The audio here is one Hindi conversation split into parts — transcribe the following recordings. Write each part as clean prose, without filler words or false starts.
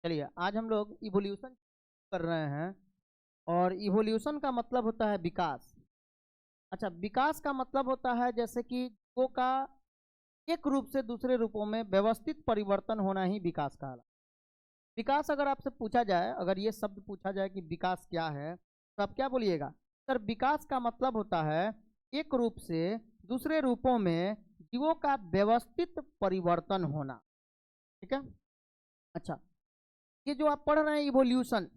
चलिए आज हम लोग इवोल्यूशन कर रहे हैं और इवोल्यूशन का मतलब होता है विकास। अच्छा, विकास का मतलब होता है जैसे कि जीवों का एक रूप से दूसरे रूपों में व्यवस्थित परिवर्तन होना ही विकास कहलाता है। विकास अगर आपसे पूछा जाए, अगर ये शब्द पूछा जाए कि विकास क्या है, तो आप क्या बोलिएगा? सर, विकास का मतलब होता है एक रूप से दूसरे रूपों में जीवों का व्यवस्थित परिवर्तन होना। ठीक है। अच्छा, ये जो आप पढ़ रहे हैं इवोल्यूशन,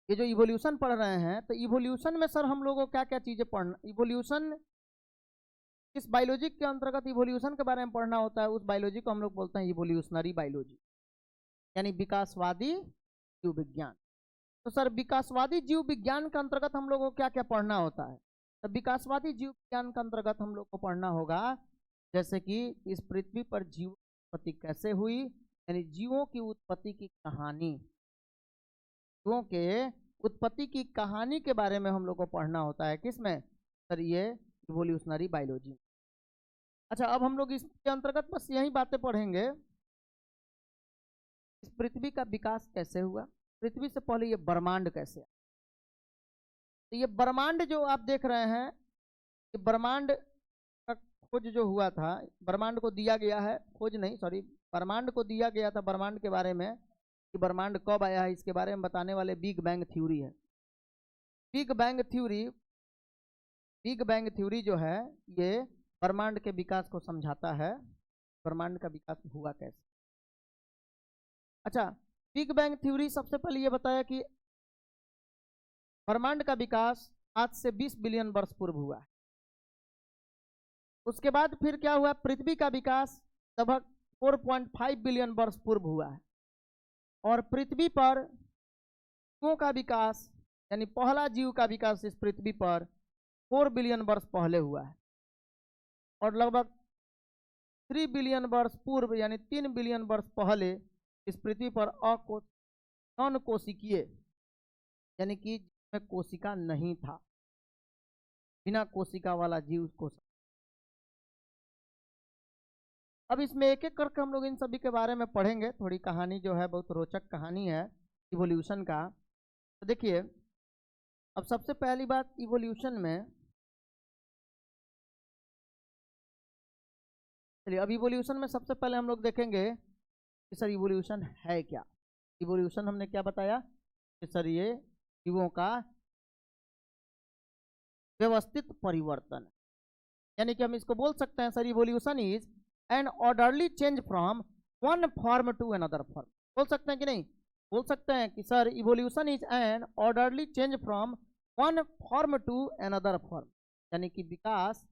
ये जो इवोल्यूशन पढ़ रहे हैं, तो इवोल्यूशन में सर हम लोगों को क्या क्या चीजें पढ़ना, इवोल्यूशन किस बायोलॉजी के अंतर्गत इवोल्यूशन के बारे में पढ़ना होता है, उस बायोलॉजी को हम लोग बोलते हैं इवोल्यूशनरी बायोलॉजी, यानी विकासवादी जीव विज्ञान। तो सर विकासवादी जीव विज्ञान के अंतर्गत हम लोगों को क्या क्या पढ़ना होता है? तो विकासवादी जीव विज्ञान के अंतर्गत हम लोग को पढ़ना होगा जैसे कि इस पृथ्वी पर जीव उत्पत्ति कैसे हुई, यानी जीवों की उत्पत्ति की कहानी, जीवों के उत्पत्ति की कहानी के बारे में हम लोग को पढ़ना होता है। किसमें सर? ये इवोल्यूशनरी बायोलॉजी। अच्छा, अब हम लोग इसके अंतर्गत बस यही बातें पढ़ेंगे। इस पृथ्वी का विकास कैसे हुआ, पृथ्वी से पहले ये ब्रह्मांड कैसे, तो ये ब्रह्मांड जो आप देख रहे हैं, ये ब्रह्मांड का खोज जो हुआ था, ब्रह्मांड को दिया गया है, खोज नहीं सॉरी, ब्रह्मांड को दिया गया था ब्रह्मांड के बारे में कि ब्रह्मांड कब आया है, इसके बारे में बताने वाले बिग बैंग थ्योरी है। Big bang theory, big bang theory जो है ये ब्रह्मांड के विकास को समझाता है, ब्रह्मांड का विकास हुआ कैसे। अच्छा, बिग बैंग थ्योरी सबसे पहले ये बताया कि ब्रह्मांड का विकास आज से 20 बिलियन वर्ष पूर्व हुआ है। उसके बाद फिर क्या हुआ? पृथ्वी का विकास लगभग 4.5 बिलियन वर्ष पूर्व हुआ है। और पृथ्वी पर जीवों का विकास, यानी पहला जीव का विकास इस पृथ्वी पर 4 बिलियन वर्ष पहले हुआ है। और लगभग 3 बिलियन वर्ष पूर्व, यानी 3 बिलियन वर्ष पहले इस पृथ्वी पर नॉन कोशिकीय, यानी कि जिसमें कोशिका नहीं था, बिना कोशिका वाला जीव को। अब इसमें एक एक करके हम लोग इन सभी के बारे में पढ़ेंगे। थोड़ी कहानी जो है बहुत रोचक कहानी है इवोल्यूशन का। तो देखिए, अब सबसे पहली बात इवोल्यूशन में, चलिए अब इवोल्यूशन में सबसे पहले हम लोग देखेंगे कि सर इवोल्यूशन है क्या। इवोल्यूशन हमने क्या बताया कि सर ये जीवों का व्यवस्थित परिवर्तन, यानी कि हम इसको बोल सकते हैं sir evolution is an orderly change from one form to another form. बोल सकते हैं कि नहीं? बोल सकते हैं कि sir evolution is an orderly change from one form to another form, यानी कि विकास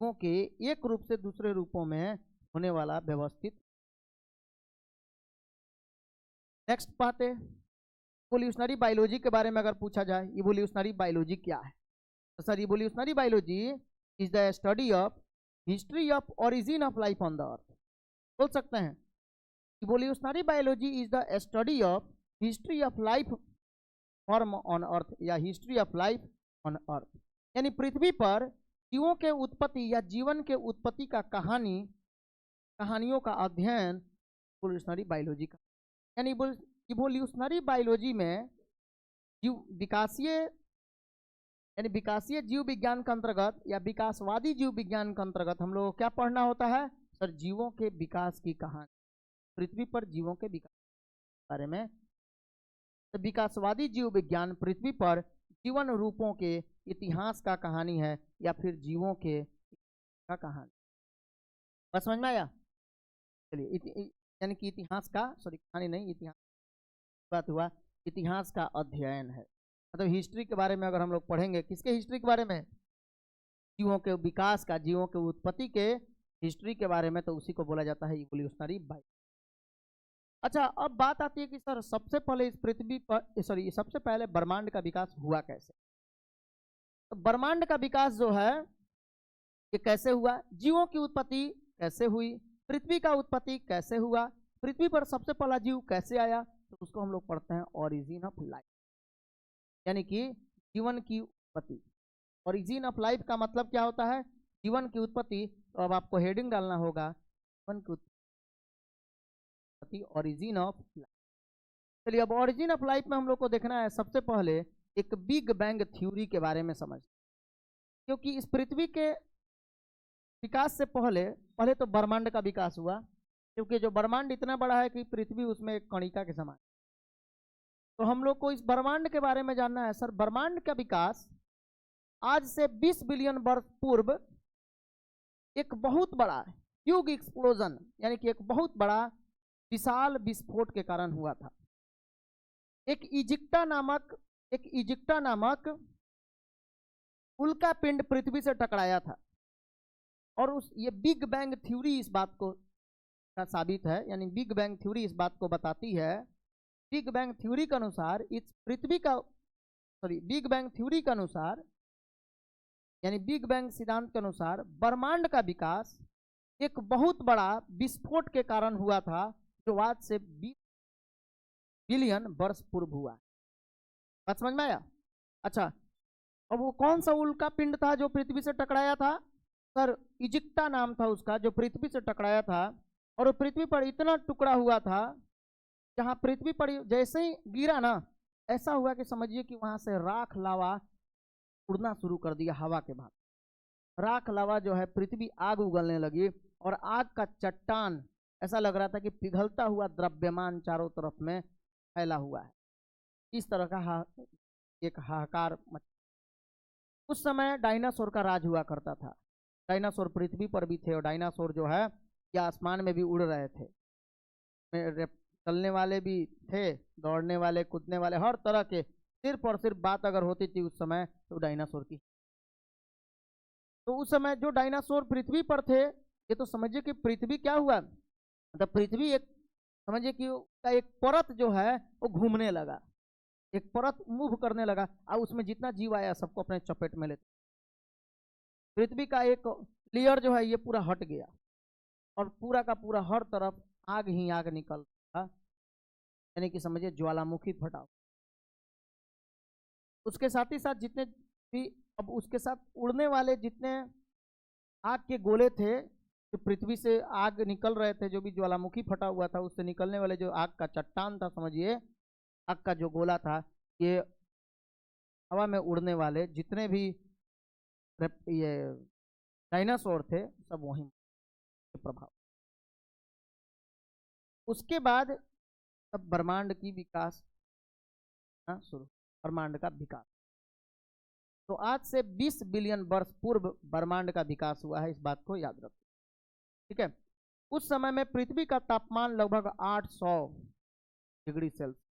के एक रूप से दूसरे रूपों में होने वाला व्यवस्थित। नेक्स्ट बात है इवोल्यूशनरी बायोलॉजी के बारे में अगर पूछा जाए, इवोल्यूशनरी बायोलॉजी क्या है? तो sir evolutionary biology is the study of history of origin of life on the earth. बोल सकते हैं evolutionary biology is the study of history of life form on earth, या history of life on earth, यानी पृथ्वी पर जीवों के उत्पत्ति या जीवन के उत्पत्ति का कहानियों का अध्ययन इवोल्यूशनरी बायोलॉजी का। यानी इवोल्यूशनरी बायोलॉजी में विकासीय जीव विज्ञान के अंतर्गत या विकासवादी जीव विज्ञान के अंतर्गत हम लोग को क्या पढ़ना होता है? सर जीवों के विकास की कहानी, पृथ्वी पर जीवों के विकास के बारे में। तो विकासवादी जीव विज्ञान पृथ्वी पर जीवन रूपों के इतिहास का कहानी है, या फिर जीवों के का कहानी। बस समझ में आया? चलिए, यानी कि इतिहास का, सॉरी कहानी नहीं, इतिहास बात हुआ, इतिहास का अध्ययन है। मतलब हिस्ट्री के बारे में अगर हम लोग पढ़ेंगे, किसके हिस्ट्री के बारे में? जीवों के विकास का, जीवों के उत्पत्ति के हिस्ट्री के बारे में, तो उसी को बोला जाता है इवोल्यूशनरी बायोलॉजी। अच्छा, अब बात आती है कि सर सबसे पहले इस पृथ्वी पर, सॉरी सबसे पहले ब्रह्मांड का विकास हुआ कैसे? तो ब्रह्मांड का विकास जो है ये कैसे हुआ, जीवों की उत्पत्ति कैसे हुई, पृथ्वी का उत्पत्ति कैसे हुआ, पृथ्वी पर सबसे पहला जीव कैसे आया, तो उसको हम लोग पढ़ते हैं ओरिजिन ऑफ लाइफ, यानी कि जीवन की उत्पत्ति। ओरिजिन ऑफ लाइफ का मतलब क्या होता है? जीवन की उत्पत्ति। तो अब आपको हेडिंग डालना होगा जीवन की उत्पत्ति, ओरिजिन ऑफ लाइफ। चलिए अब ऑरिजिन ऑफ लाइफ में हम लोग को देखना है सबसे पहले एक बिग बैंग थ्योरी के बारे में समझ, क्योंकि इस पृथ्वी के विकास से पहले पहले तो ब्रह्मांड का विकास हुआ, क्योंकि जो ब्रह्मांड इतना बड़ा है कि पृथ्वी उसमें एक कणिका के समान। तो हम लोग को इस ब्रह्मांड के बारे में जानना है। सर, ब्रह्मांड का विकास आज से 20 बिलियन वर्ष पूर्व एक बहुत बड़ा ह्यूज एक्सप्लोजन यानी कि एक बहुत बड़ा विशाल विस्फोट के कारण हुआ था। एक इजिप्टा नामक उल्का पिंड पृथ्वी से टकराया था, और ये बिग बैंग थ्योरी इस बात को का साबित है, यानी बिग बैंग थ्योरी इस बात को बताती है। बिग बैंग थ्योरी के अनुसार बिग बैंग थ्योरी के अनुसार यानी बिग बैंग सिद्धांत के अनुसार ब्रह्मांड का विकास एक बहुत बड़ा विस्फोट के कारण हुआ था, जो आज से 20 बिलियन वर्ष पूर्व हुआ। बात समझ में आया? अच्छा, अब वो कौन सा उल्का पिंड था जो पृथ्वी से टकराया था? सर, इजिप्टा नाम था उसका, जो पृथ्वी से टकराया था, और वो पृथ्वी पर इतना टुकड़ा हुआ था, जहां पृथ्वी पर जैसे ही गिरा ना, ऐसा हुआ कि समझिए कि वहां से राख लावा उड़ना शुरू कर दिया हवा के बाद। राख लावा जो है, पृथ्वी आग उगलने लगी, और आग का चट्टान ऐसा लग रहा था कि पिघलता हुआ द्रव्यमान चारों तरफ में फैला हुआ है। इस तरह का एक हाहाकार। उस समय डायनासोर का राज हुआ करता था। डायनासोर पृथ्वी पर भी थे, और डायनासोर जो है ये आसमान में भी उड़ रहे थे। चलने वाले भी थे, दौड़ने वाले, कूदने वाले, हर तरह के। सिर्फ और सिर्फ बात अगर होती थी उस समय तो डायनासोर की। तो उस समय जो डायनासोर पृथ्वी पर थे, ये तो समझिए कि पृथ्वी क्या हुआ, मतलब पृथ्वी एक समझिए कि एक परत जो है वो घूमने लगा, एक परत मूव करने लगा, और उसमें जितना जीव आया सबको अपने चपेट में लेते। पृथ्वी का एक लेयर जो है ये पूरा हट गया, और पूरा का पूरा हर तरफ आग ही आग निकल रहा, यानी कि समझिए ज्वालामुखी फटा। उसके साथ ही साथ जितने भी अब उसके साथ उड़ने वाले जितने आग के गोले थे, जो पृथ्वी से आग निकल रहे थे, जो भी ज्वालामुखी फटा हुआ था उससे निकलने वाले जो आग का चट्टान था, समझिए आग का जो गोला था, ये हवा में उड़ने वाले जितने भी ये डायनासोर थे सब वहीं प्रभाव। उसके बाद अब ब्रह्मांड की विकास शुरू, ब्रह्मांड का विकास। तो आज से 20 बिलियन वर्ष पूर्व ब्रह्मांड का विकास हुआ है, इस बात को याद रखो। ठीक है। उस समय में पृथ्वी का तापमान लगभग 800 डिग्री सेल्सियस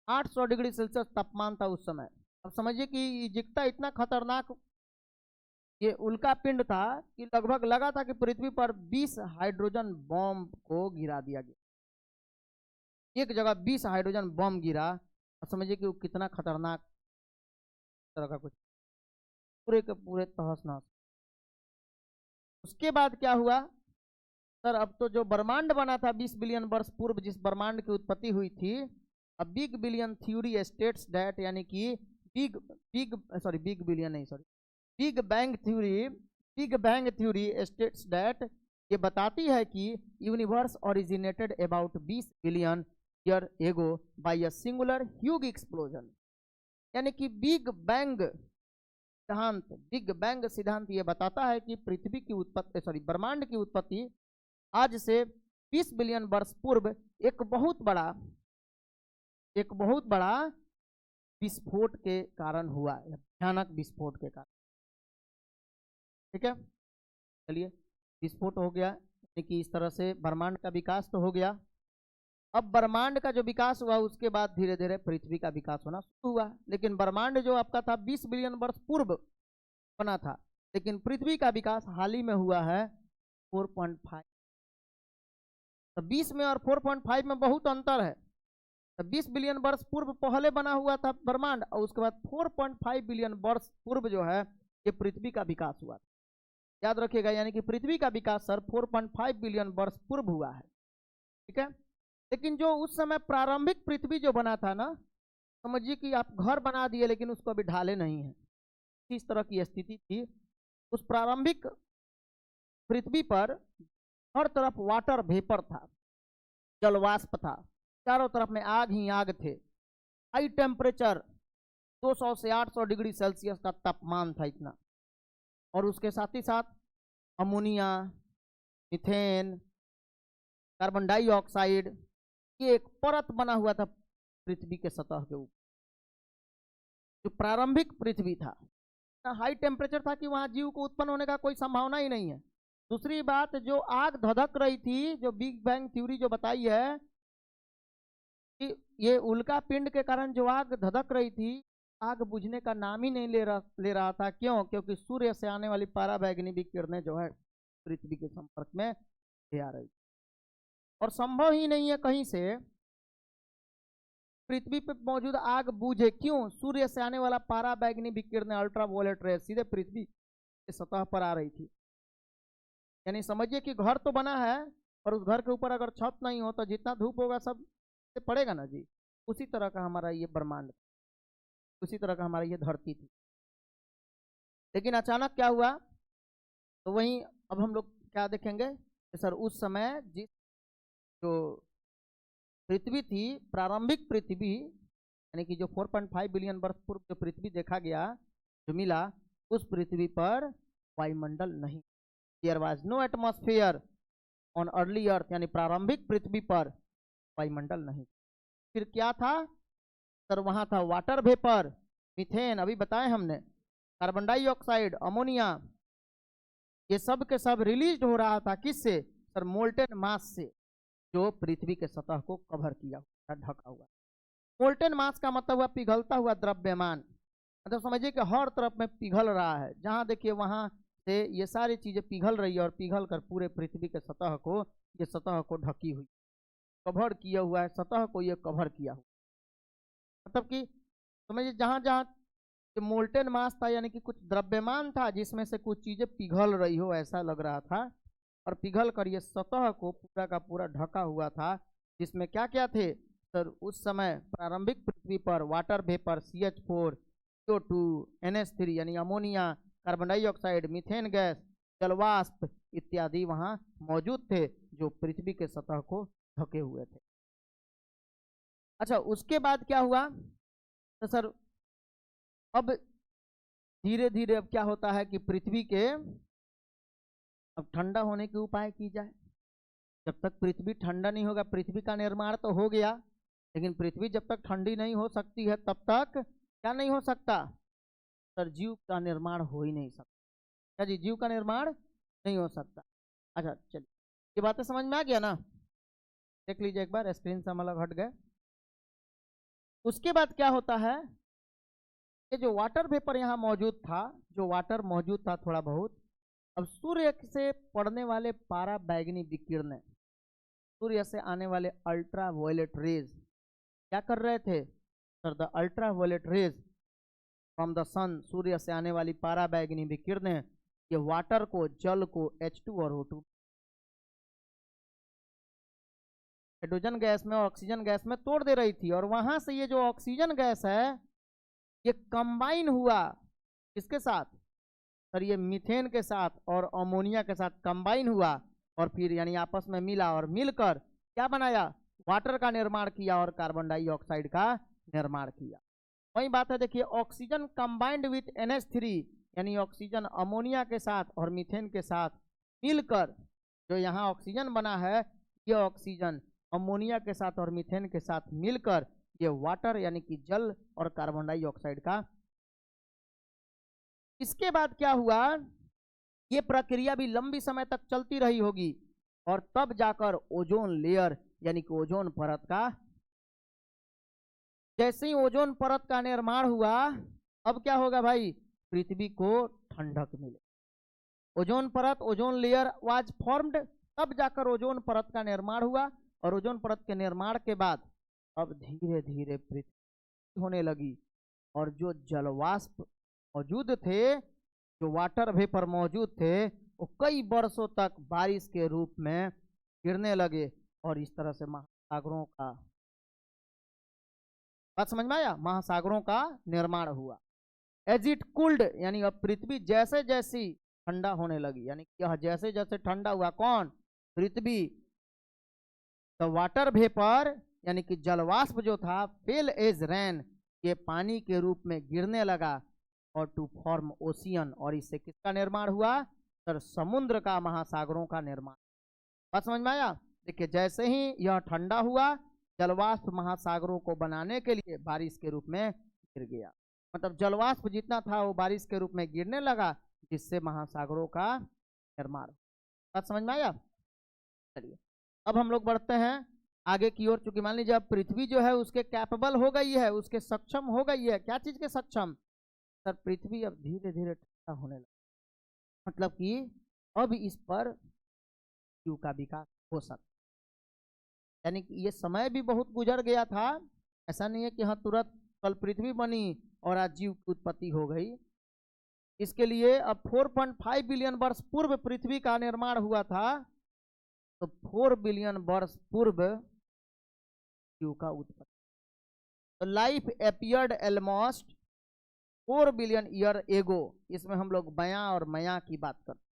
800 डिग्री सेल्सियस तापमान था उस समय। अब समझिए कि इजिप्टा इतना खतरनाक ये उल्का पिंड था कि लगभग लगा था कि पृथ्वी पर 20 हाइड्रोजन बॉम्ब को गिरा दिया गया। एक जगह 20 हाइड्रोजन बॉम्ब गिरा, और समझिए कि वो कितना खतरनाक तरह का कुछ, पूरे के पूरे तहस नहस। उसके बाद क्या हुआ सर? अब तो जो ब्रह्मांड बना था 20 बिलियन वर्ष पूर्व, जिस ब्रह्मांड की उत्पत्ति हुई थी, अब big billion theory states that, यानी कि big bang theory states that, ये बताती है कि universe originated about 20 billion year ago by a singular huge explosion. यानी कि बिग बैंग सिद्धांत ये बताता है कि पृथ्वी की उत्पत्ति ब्रह्मांड की उत्पत्ति आज से 20 बिलियन वर्ष पूर्व एक बहुत बड़ा विस्फोट के कारण हुआ है, भयानक विस्फोट के कारण। ठीक है, चलिए विस्फोट हो गया, यानी कि इस तरह से ब्रह्मांड का विकास तो हो गया। अब ब्रह्मांड का जो विकास हुआ उसके बाद धीरे धीरे पृथ्वी का विकास होना शुरू हुआ। लेकिन ब्रह्मांड जो आपका था 20 बिलियन वर्ष पूर्व बना था, लेकिन पृथ्वी का विकास हाल ही में हुआ है 4.5। तो 20 में और 4.5 में बहुत अंतर है। तो 20 बिलियन वर्ष पूर्व पहले बना हुआ था ब्रह्मांड, और उसके बाद 4.5 बिलियन वर्ष पूर्व जो है ये पृथ्वी का विकास हुआ। याद रखिएगा, यानी कि पृथ्वी का विकास सर 4.5 बिलियन वर्ष पूर्व हुआ है। ठीक है। लेकिन जो उस समय प्रारंभिक पृथ्वी जो बना था ना, समझिए कि आप घर बना दिए लेकिन उसको अभी ढाले नहीं है, इस तरह की स्थिति थी। उस प्रारंभिक पृथ्वी पर हर तरफ वाटर वेपर था, जलवाष्प था, चारों तरफ में आग ही आग थे। हाई टेम्परेचर 200 से 800 डिग्री सेल्सियस का तापमान था इतना। और उसके साथ ही साथ अमोनिया, मीथेन, कार्बन डाइऑक्साइड, ये एक परत बना हुआ था पृथ्वी के सतह के ऊपर। जो प्रारंभिक पृथ्वी था, हाई टेम्परेचर था कि वहां जीव को उत्पन्न होने का कोई संभावना ही नहीं है। दूसरी बात, जो आग धधक रही थी, जो बिग बैंग थ्योरी जो बताई है कि ये उल्का पिंड के कारण जो आग धधक रही थी, आग बुझने का नाम ही नहीं ले रहा था। क्यों? क्योंकि सूर्य से आने वाली पराबैंगनी विकिरणें जो है पृथ्वी के संपर्क में आ रही, और संभव ही नहीं है कहीं से पृथ्वी पे मौजूद आग बूझे। क्यों? सूर्य से आने वाला पराबैंगनी विकिरण अल्ट्रावायलेट रेज सीधे पृथ्वी की सतह पर आ रही थी। यानी समझिए कि घर तो बना है, और उस घर के ऊपर अगर छत नहीं हो तो जितना धूप होगा सब से पड़ेगा ना जी। उसी तरह का हमारा ये ब्रह्मांड, उसी तरह का हमारा ये धरती थी। लेकिन अचानक क्या हुआ, तो वहीं अब हम लोग क्या देखेंगे कि सर उस समय जिस जो पृथ्वी थी, प्रारंभिक पृथ्वी, यानी कि जो 4.5 बिलियन वर्ष पूर्व जो पृथ्वी देखा गया, जो मिला, उस पृथ्वी पर वायुमंडल नहीं। There was no atmosphere on early earth, यानी प्रारंभिक पृथ्वी पर वायुमंडल नहीं। फिर क्या था सर? वहां था वाटर वेपर, मीथेन अभी बताए हमने, कार्बन डाइऑक्साइड, अमोनिया, ये सब के सब रिलीज हो रहा था। किससे सर? मोल्टेन मास से, जो पृथ्वी के सतह को कवर किया हुआ, ढका हुआ। मोल्टेन मास का मतलब हुआ पिघलता हुआ द्रव्यमान। मतलब समझिए कि हर तरफ में पिघल रहा है, जहां देखिए वहां से ये सारी चीजें पिघल रही है, और पिघल कर पूरे पृथ्वी के सतह को, ये सतह को ढकी हुई, कवर किया हुआ है, सतह को ये कवर किया हुआ। मतलब कि समझिए जहां जहां मोल्टेन मास था, यानी कि कुछ द्रव्यमान था जिसमें से कुछ चीजें पिघल रही हो, ऐसा लग रहा था। और पिघल कर ये सतह को पूरा का पूरा ढका हुआ था, जिसमें क्या क्या थे सर? उस समय प्रारंभिक पृथ्वी पर water vapour, CH4, CO2, NH3 यानी ammonia, carbon dioxide, methane gas, जलवाष्प इत्यादि वहां मौजूद थे, जो पृथ्वी के सतह को ढके हुए थे। अच्छा, उसके बाद क्या हुआ तो सर अब धीरे धीरे अब क्या होता है कि पृथ्वी के अब ठंडा होने के उपाय की जाए। जब तक पृथ्वी ठंडा नहीं होगा, पृथ्वी का निर्माण तो हो गया, लेकिन पृथ्वी जब तक ठंडी नहीं हो सकती है तब तक क्या नहीं हो सकता सर? जीव का निर्माण हो ही नहीं सकता। क्या जी? जीव का निर्माण नहीं हो सकता। अच्छा चलिए, ये बातें समझ में आ गया ना? देख लीजिए एक बार, स्क्रीन से हम अलग हट गए। उसके बाद क्या होता है, ये जो वाटर वेपर यहाँ मौजूद था, जो वाटर मौजूद था थोड़ा बहुत, अब सूर्य से पड़ने वाले पराबैंगनी विकिरण, सूर्य से आने वाले अल्ट्रा वायलेट रेज क्या कर रहे थे sir? The ultraviolet rays from the sun, सूर्य से आने वाली पराबैंगनी विकिरणें ये वाटर को, जल को H2 और O2, हाइड्रोजन गैस में और ऑक्सीजन गैस में तोड़ दे रही थी। और वहां से ये जो ऑक्सीजन गैस है, ये कंबाइन हुआ किसके साथ सर? ये मीथेन के साथ और अमोनिया के साथ कंबाइन हुआ, और फिर यानी आपस में मिला, और मिलकर क्या बनाया? वाटर का निर्माण किया और कार्बन डाइऑक्साइड का निर्माण किया। वही बात है, देखिए ऑक्सीजन कंबाइंड विथ NH3, यानी ऑक्सीजन अमोनिया के साथ और मीथेन के साथ मिलकर जो यहाँ ऑक्सीजन बना है, ये ऑक्सीजन अमोनिया के साथ और मीथेन के साथ मिलकर ये वाटर यानी कि जल और कार्बन डाइऑक्साइड का। इसके बाद क्या हुआ, ये प्रक्रिया भी लंबी समय तक चलती रही होगी, और तब जाकर ओजोन लेयर यानी कि ओजोन परत का, जैसे ही ओजोन परत का निर्माण हुआ, अब क्या होगा भाई? पृथ्वी को ठंडक मिले, ओजोन परत, ओजोन लेयर वाज फॉर्म्ड, तब जाकर ओजोन परत का निर्माण हुआ। और ओजोन परत के निर्माण के बाद अब धीरे धीरे पृथ्वी होने लगी, और जो जलवाष्प मौजूद थे, जो वाटर वेपर मौजूद थे, वो कई वर्षों तक बारिश के रूप में गिरने लगे, और इस तरह से महासागरों का, बात समझ में आया? महासागरों का निर्माण हुआ। एज इट कूल्ड, यानी अब पृथ्वी जैसे जैसी ठंडा होने लगी, यानी यह जैसे जैसे ठंडा हुआ, कौन? पृथ्वी, द वाटर वेपर यानी कि जलवाष्प जो था फेल एज रैन, ये पानी के रूप में गिरने लगा, और टू फॉर्म ओशियन, और इससे किसका निर्माण हुआ सर? समुद्र का, महासागरों का निर्माण। बात समझ में आया? देखिए जैसे ही यह ठंडा हुआ, जलवाष्प महासागरों को बनाने के लिए बारिश के रूप में गिर गया, मतलब जलवाष्प जितना था वो बारिश के रूप में गिरने लगा, जिससे महासागरों का निर्माण। बात समझ में आया? चलिए अब हम लोग बढ़ते हैं आगे की ओर। चूंकि मान लीजिए अब पृथ्वी जो है उसके कैपेबल हो गई है, उसके सक्षम हो गई है, क्या चीज के सक्षम सर? पृथ्वी अब धीरे धीरे ठंडा होने लगा, मतलब कि अब इस पर जीव का विकास हो सकता, यानी कि ये समय भी बहुत गुजर गया था। ऐसा नहीं है कि हाँ तुरंत कल पृथ्वी बनी और आज जीव की उत्पत्ति हो गई। इसके लिए अब 4.5 बिलियन वर्ष पूर्व पृथ्वी का निर्माण हुआ था, तो 4 बिलियन वर्ष पूर्व जीव का उत्पत्ति। तो life appeared almost 4 billion year एगो। इसमें हम लोग बयां और मया की बात करते हैं।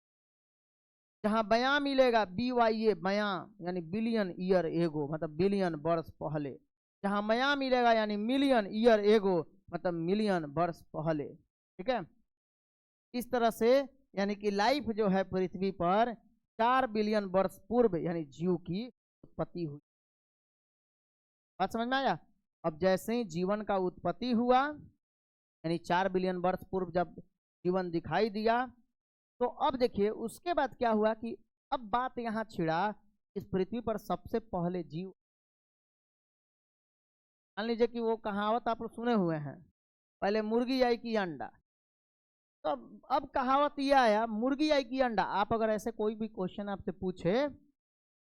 जहां बयां मिलेगा BYA बयां यानी बिलियन ईयर एगो, मतलब बिलियन वर्ष पहले। जहां मया मिलेगा यानी मिलियन ईयर एगो, मतलब मिलियन वर्ष पहले। ठीक है, इस तरह से यानी कि लाइफ जो है पृथ्वी पर 4 बिलियन वर्ष पूर्व यानी जीव की उत्पत्ति हुई। बात समझ में आया? अब जैसे ही जीवन का उत्पत्ति हुआ, यानी 4 बिलियन वर्ष पूर्व जब जीवन दिखाई दिया, तो अब देखिए उसके बाद क्या हुआ कि अब बात यहां छिड़ा, इस पृथ्वी पर सबसे पहले जीव। मान लीजिए कि वो कहावत आप सुने हुए हैं, पहले मुर्गी आई कि अंडा। तो अब कहावत यह आया, मुर्गी आई कि अंडा। आप अगर ऐसे कोई भी क्वेश्चन आपसे पूछे,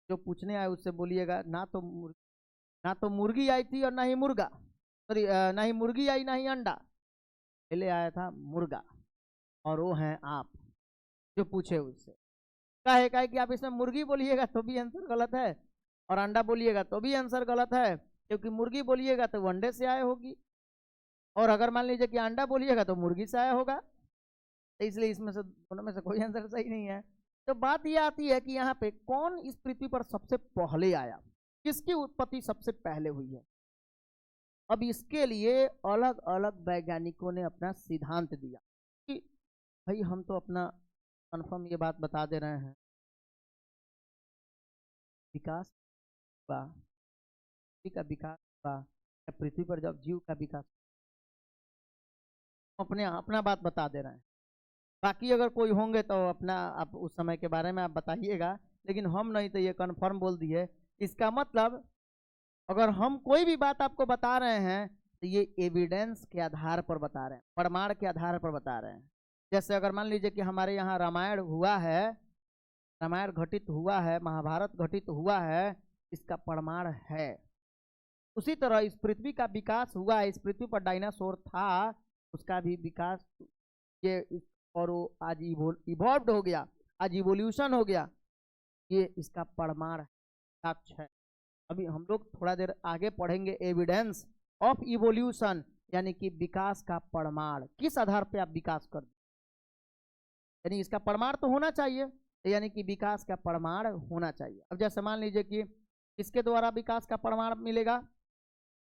जो पूछने आए उससे बोलिएगा ना तो मुर्गी आई थी और ना ही मुर्गा, सॉरी ना ही मुर्गी आई ना ही अंडा, पहले आया था मुर्गा, और वो हैं आप जो पूछे उससे। क्या है कि आप इसमें मुर्गी बोलिएगा तो भी आंसर गलत है, और अंडा बोलिएगा तो भी आंसर गलत है, क्योंकि मुर्गी बोलिएगा तो अंडे से आया होगी, और अगर मान लीजिए कि अंडा बोलिएगा तो मुर्गी से आया होगा। तो इसलिए इसमें से दोनों में से कोई आंसर सही नहीं है। तो बात यह आती है कि यहाँ पे कौन इस पृथ्वी पर सबसे पहले आया, किसकी उत्पत्ति सबसे पहले हुई है। अब इसके लिए अलग अलग वैज्ञानिकों ने अपना सिद्धांत दिया कि भाई हम तो अपना कन्फर्म ये बात बता दे रहे हैं, विकास हुआ, पृथ्वी का विकास हुआ, पृथ्वी पर जब जीव का विकास, अपने अपना बात बता दे रहे हैं। बाकी अगर कोई होंगे तो अपना आप उस समय के बारे में आप बताइएगा, लेकिन हम नहीं तो ये कन्फर्म बोल दिए। इसका मतलब अगर हम कोई भी बात आपको बता रहे हैं तो ये एविडेंस के आधार पर बता रहे हैं, प्रमाण के आधार पर बता रहे हैं। जैसे अगर मान लीजिए कि हमारे यहाँ रामायण हुआ है, रामायण घटित हुआ है, महाभारत घटित हुआ है, इसका प्रमाण है। उसी तरह इस पृथ्वी का विकास हुआ है, इस पृथ्वी पर डायनासोर था, उसका भी विकास ये और वो आज इवॉल्व हो गया, आज इवोल्यूशन हो गया, ये इसका प्रमाण साक्ष्य है। अभी हम लोग थोड़ा देर आगे पढ़ेंगे एविडेंस ऑफ इवोल्यूशन, यानी कि विकास का प्रमाण। किस आधार पे आप विकास कर, यानी इसका प्रमाण तो होना चाहिए, यानी कि विकास का प्रमाण होना चाहिए। अब जैसे मान लीजिए कि किसके द्वारा विकास का प्रमाण मिलेगा,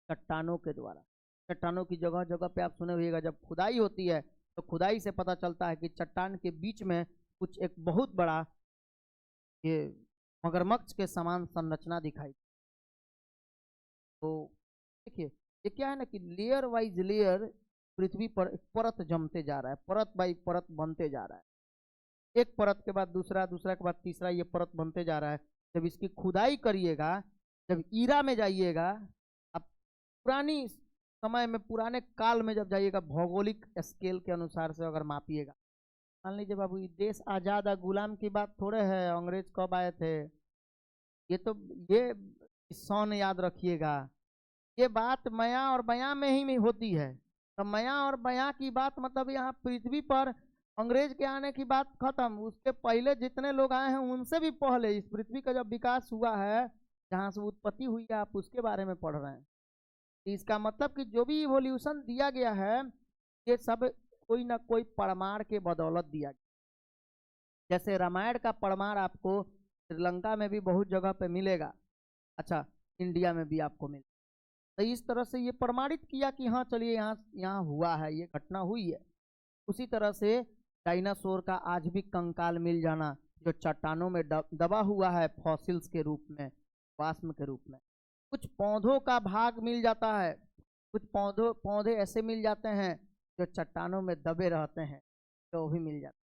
चट्टानों के द्वारा। चट्टानों की जगह जगह पे आप सुने होइएगा, जब खुदाई होती है तो खुदाई से पता चलता है कि चट्टान के बीच में कुछ एक बहुत बड़ा ये मगरमच्छ के समान संरचना दिखाई। तो देखिए ये क्या है ना कि लेयर वाइज लेयर पृथ्वी पर एक परत जमते जा रहा है, परत बाई परत बनते जा रहा है, एक परत के बाद दूसरा, दूसरा के बाद तीसरा, ये परत बनते जा रहा है। जब इसकी खुदाई करिएगा, जब ईरा में जाइएगा, अब पुरानी समय में, पुराने काल में जब जाइएगा, भौगोलिक स्केल के अनुसार से अगर मापिएगा, मान लीजिए बाबू ये देश आजाद और गुलाम की बात थोड़े है, अंग्रेज कब आए थे, ये तो ये सन याद रखिएगा। ये बात मया और बयां में ही होती है। तो मया और बयां की बात मतलब यहाँ पृथ्वी पर अंग्रेज के आने की बात खत्म, उसके पहले जितने लोग आए हैं उनसे भी पहले इस पृथ्वी का जब विकास हुआ है, जहाँ से उत्पत्ति हुई है, आप उसके बारे में पढ़ रहे हैं। इसका मतलब कि जो भी इवोल्यूशन दिया गया है, ये सब कोई ना कोई प्रमाण के बदौलत दिया गया। जैसे रामायण का प्रमाण आपको श्रीलंका में भी बहुत जगह पे मिलेगा। अच्छा, इंडिया में भी आपको मिल। तो इस तरह से ये प्रमाणित किया कि हाँ चलिए यहाँ यहाँ हुआ है, ये घटना हुई है। उसी तरह से डायनासोर का आज भी कंकाल मिल जाना, जो चट्टानों में दबा हुआ है फॉसिल्स के रूप में, वास्म के रूप में। कुछ पौधों का भाग मिल जाता है, कुछ पौधे ऐसे मिल जाते हैं जो चट्टानों में दबे रहते हैं, तो भी मिल जाते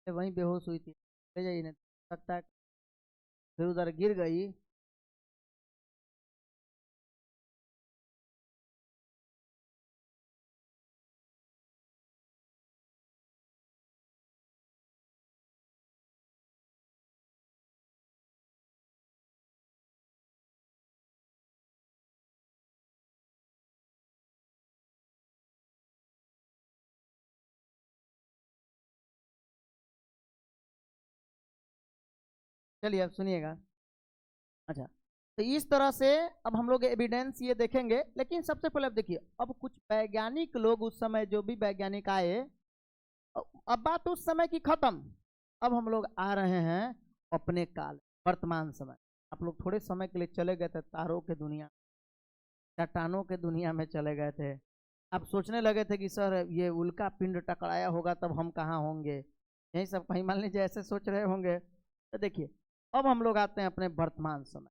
हैं। वहीं बेहोश हुई थी, ले जाइए, नहीं सकता है फिर उधर गिर गई। चलिए अब सुनिएगा। अच्छा, तो इस तरह से अब हम लोग एविडेंस ये देखेंगे, लेकिन सबसे पहले अब देखिए, अब कुछ वैज्ञानिक लोग उस समय जो भी वैज्ञानिक आए, अब बात उस समय की खत्म। अब हम लोग आ रहे हैं अपने काल, वर्तमान समय। आप लोग थोड़े समय के लिए चले गए थे तारों के दुनिया, चट्टानों के दुनिया में चले गए थे। आप सोचने लगे थे कि सर ये उल्का पिंड टकराया होगा तब हम कहाँ होंगे, यही सब कहीं मान लीजिए ऐसे सोच रहे होंगे। तो देखिए, अब हम लोग आते हैं अपने वर्तमान समय।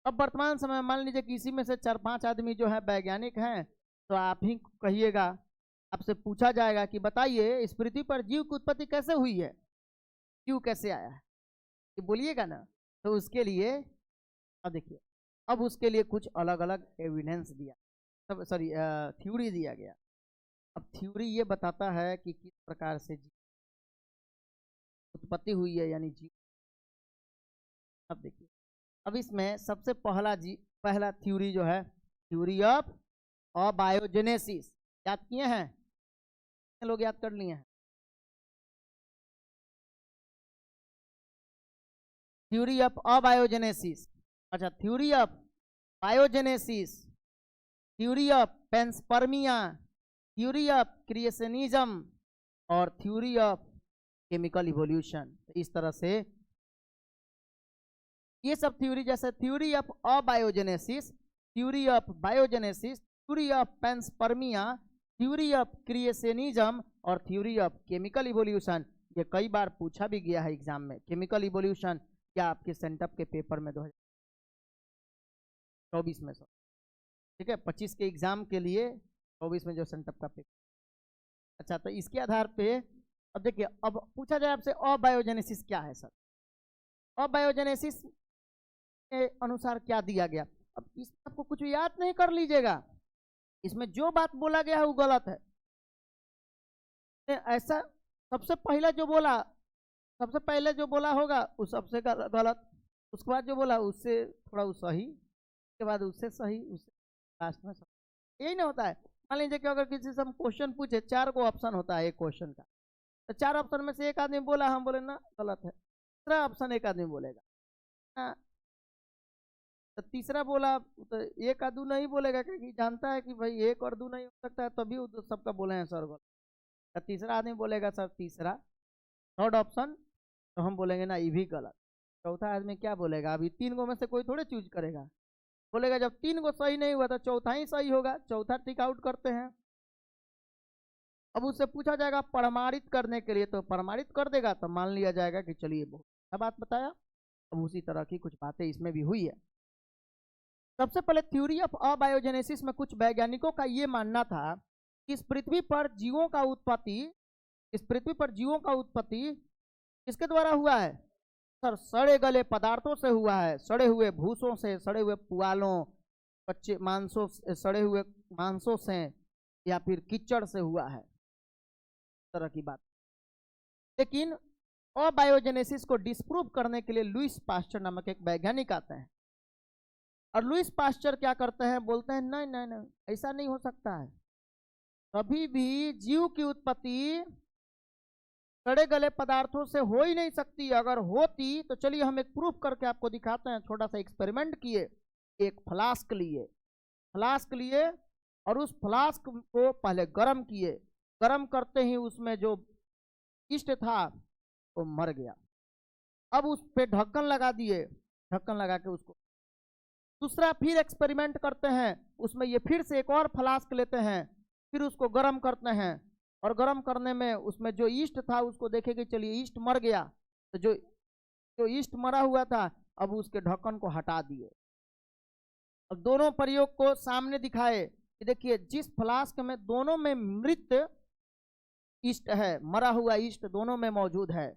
अब वर्तमान समय में मान लीजिए कि इसी में से 4-5 आदमी जो है वैज्ञानिक हैं, तो आप ही कहिएगा, आपसे पूछा जाएगा कि बताइए इस पृथ्वी पर जीव की उत्पत्ति कैसे हुई है, जीव कैसे आया है, ये बोलिएगा ना। तो उसके लिए अब देखिए, अब उसके लिए कुछ अलग अलग एविडेंस दिया, सब सॉरी थ्योरी दिया गया। अब थ्योरी ये बताता है कि किस प्रकार से जीव उत्पत्ति हुई है, यानी जीव। अब देखिए, अब इसमें सबसे पहला थ्योरी जो है, थ्योरी ऑफ अबायोजेनेसिस। याद किए हैं, लोग याद कर लिए हैं। थ्योरी ऑफ अबायोजेनेसिस, अच्छा, theory of biogenesis, theory of panspermia, theory of creationism और थ्योरी ऑफ केमिकल इवोल्यूशन। इस तरह से ये सब थ्योरी, जैसे theory of abiogenesis, theory of biogenesis, theory of panspermia, theory of creationism और थ्योरी ऑफ केमिकल इवोल्यूशन, ये कई बार पूछा भी गया है एग्जाम में। केमिकल इवोल्यूशन क्या आपके सेंटअप के पेपर में 2024 में, ठीक है, 25 के एग्जाम के लिए 24 में जो सेंटअप का पेपर। अच्छा, तो इसके आधार पे अब देखिए, अब पूछा जाए आपसे अबायोजेनेसिस क्या है सर, अबायोजेनेसिस के अनुसार क्या दिया गया। अब इसमें आपको कुछ याद नहीं कर लीजिएगा, इसमें जो बात बोला गया है वो गलत है। ऐसा सबसे पहले जो बोला होगा वो सबसे गलत, उसके बाद जो बोला उससे थोड़ा सही, उसके बाद उससे सही, उससे लास्ट में सही। यही ना होता है। मान लीजिए कि अगर किसी से हम क्वेश्चन पूछे, 4 को ऑप्शन होता है एक क्वेश्चन का, तो 4 ऑप्शन में से एक आदमी बोला, हम बोले ना गलत है, तीसरा ऑप्शन एक आदमी बोलेगा हाँ, तो तीसरा बोला तो एक आदू नहीं बोलेगा, क्योंकि जानता है कि भाई एक और दो नहीं हो सकता है, तभी वो सबका बोले हैं सर गलत। तो तीसरा आदमी बोलेगा सर तीसरा, थर्ड ऑप्शन, तो हम बोलेंगे ना ये भी गलत। चौथा आदमी क्या बोलेगा, अभी 3 गो में से कोई थोड़े चूज करेगा, बोलेगा जब 3 गो सही नहीं हुआ तो चौथा ही सही होगा, चौथा टिक आउट करते हैं। अब उससे पूछा जाएगा प्रमाणित करने के लिए, तो प्रमाणित कर देगा तो मान लिया जाएगा कि चलिए बहुत अच्छा बात बताया। अब उसी तरह की कुछ बातें इसमें भी हुई है। सबसे पहले थ्योरी ऑफ अबायोजेनेसिस में कुछ वैज्ञानिकों का यह मानना था कि इस पृथ्वी पर जीवों का उत्पत्ति किसके द्वारा हुआ है सर, सड़े गले पदार्थों से हुआ है, सड़े हुए भूसों से, सड़े हुए पुआलों, कच्चे मांसों, सड़े हुए मांसों से, या फिर कीचड़ से हुआ है, तरह की बात। लेकिन अबायोजेनेसिस को डिस्प्रूव करने के लिए लुईस पास्चर नामक एक वैज्ञानिक आते हैं, और लुईस पास्चर क्या करते हैं, बोलते हैं नहीं नहीं नहीं, ऐसा नहीं हो सकता है, कभी भी जीव की उत्पत्ति सड़े गले पदार्थों से हो ही नहीं सकती। अगर होती तो चलिए हम एक प्रूफ करके आपको दिखाते हैं। छोटा सा एक्सपेरिमेंट किए, एक फ्लास्क लिए और उस फ्लास्क को पहले गर्म किए, गर्म करते ही उसमें जो ईस्ट था वो मर गया। अब उस पे ढक्कन लगा दिए, ढक्कन लगा के उसको दूसरा फिर एक्सपेरिमेंट करते हैं, उसमें ये फिर से एक और फ्लास्क लेते हैं, फिर उसको गर्म करते हैं, और गर्म करने में उसमें जो ईस्ट था उसको देखे कि चलिए ईस्ट मर गया, तो जो जो ईस्ट मरा हुआ था अब उसके ढक्कन को हटा दिए। अब दोनों प्रयोग को सामने दिखाए कि देखिए जिस फ्लास्क में दोनों में मृत ईस्ट है, मरा हुआ ईस्ट दोनों में मौजूद है,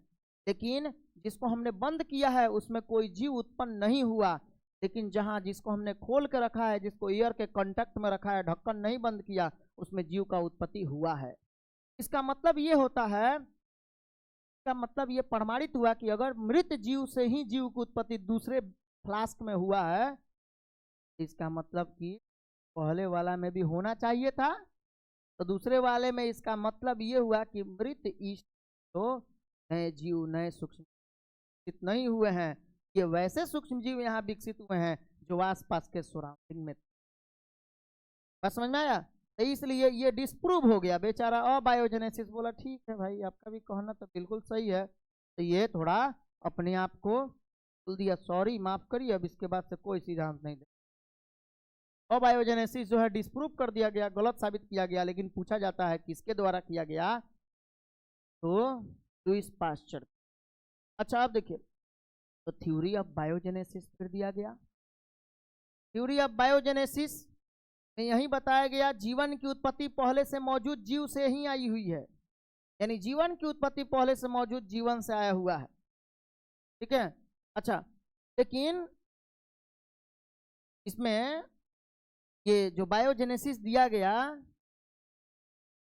लेकिन जिसको हमने बंद किया है उसमें कोई जीव उत्पन्न नहीं हुआ, लेकिन जहां जिसको हमने खोल के रखा है, जिसको एयर के कांटेक्ट में रखा है, ढक्कन नहीं बंद किया, उसमें जीव का उत्पत्ति हुआ है। इसका मतलब ये होता है, इसका मतलब ये प्रमाणित हुआ कि अगर मृत जीव से ही जीव की उत्पत्ति दूसरे फ्लास्क में हुआ है, इसका मतलब कि पहले वाला में भी होना चाहिए था, तो दूसरे वाले में इसका मतलब ये हुआ कि मृत ईस्ट तो नए जीव, नए सूक्ष्म विकसित नहीं हुए हैं, ये वैसे सूक्ष्म जीव यहाँ विकसित हुए हैं जो आसपास के सराउंडिंग में। बस समझ में आया? तो इसलिए ये डिस्प्रूव हो गया। बेचारा अबायोजेनेसिस बोला ठीक है भाई, आपका भी कहना तो बिल्कुल सही है, तो ये थोड़ा अपने आप को बोल दिया, सॉरी माफ करिए, अब इसके बाद से कोई सिद्धांत नहीं दे। अबायोजेनेसिस जो है डिस्प्रूव कर दिया गया, गलत साबित किया गया, लेकिन पूछा जाता है किसके द्वारा किया गया, तो लुईस पास्चर। अच्छा अब देखिए, तो थ्योरी ऑफ बायोजेनेसिस फिर दिया गया। थ्योरी ऑफ बायोजेनेसिस में यही बताया गया जीवन की उत्पत्ति पहले से मौजूद जीव से ही आई हुई है, यानी जीवन की उत्पत्ति पहले से मौजूद जीवन से आया हुआ है, ठीक है। अच्छा, लेकिन इसमें ये जो बायोजेनेसिस दिया गया,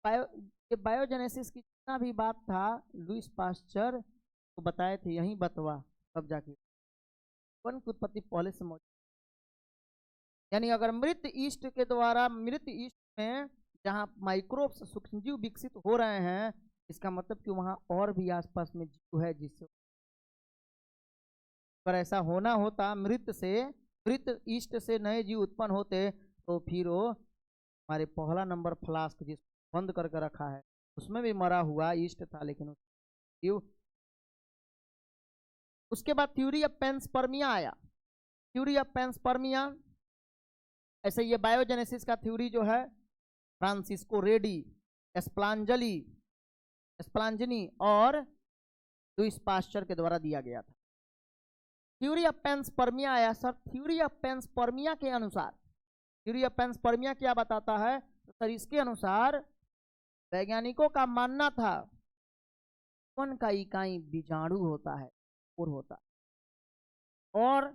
ये बायोजेनेसिस की जितना भी बात था लुईस पास्चर को बताए थे, यही बतवा तब जाके जीवन की उत्पत्ति पहले से मौजूद, यानी अगर मृत ईस्ट के द्वारा, मृत ईस्ट में जहाँ माइक्रोब्स सूक्ष्मजीव विकसित हो रहे हैं, इसका मतलब कि वहाँ और भी आसपास में जीव है, जिससे अगर ऐसा होना होता, मृत ईस्ट से नए जीव उत्पन्न होते, तो फिर वो हमारे पहला नंबर फ्लास्क जिसको बंद करके रखा है उसमें भी मरा हुआ ईस्ट था, लेकिन जीव। उसके बाद थ्योरी ऑफ पेंसपर्मिया आया। थ्योरी ऑफ पेंसपर्मिया, ऐसे ये बायोजेनेसिस का थ्योरी जो है फ्रांसिस्को रेडी, एस्प्लांजनी और लुईस पास्चर के द्वारा दिया गया था। थ्योरी ऑफ पेंसपर्मिया आया। सर थ्योरी ऑफ पेंसपर्मिया के अनुसार, थ्योरी ऑफ पेंसपर्मिया क्या बताता है, तो सर इसके अनुसार वैज्ञानिकों का मानना था जीवन का इकाई बीजाणु होता है और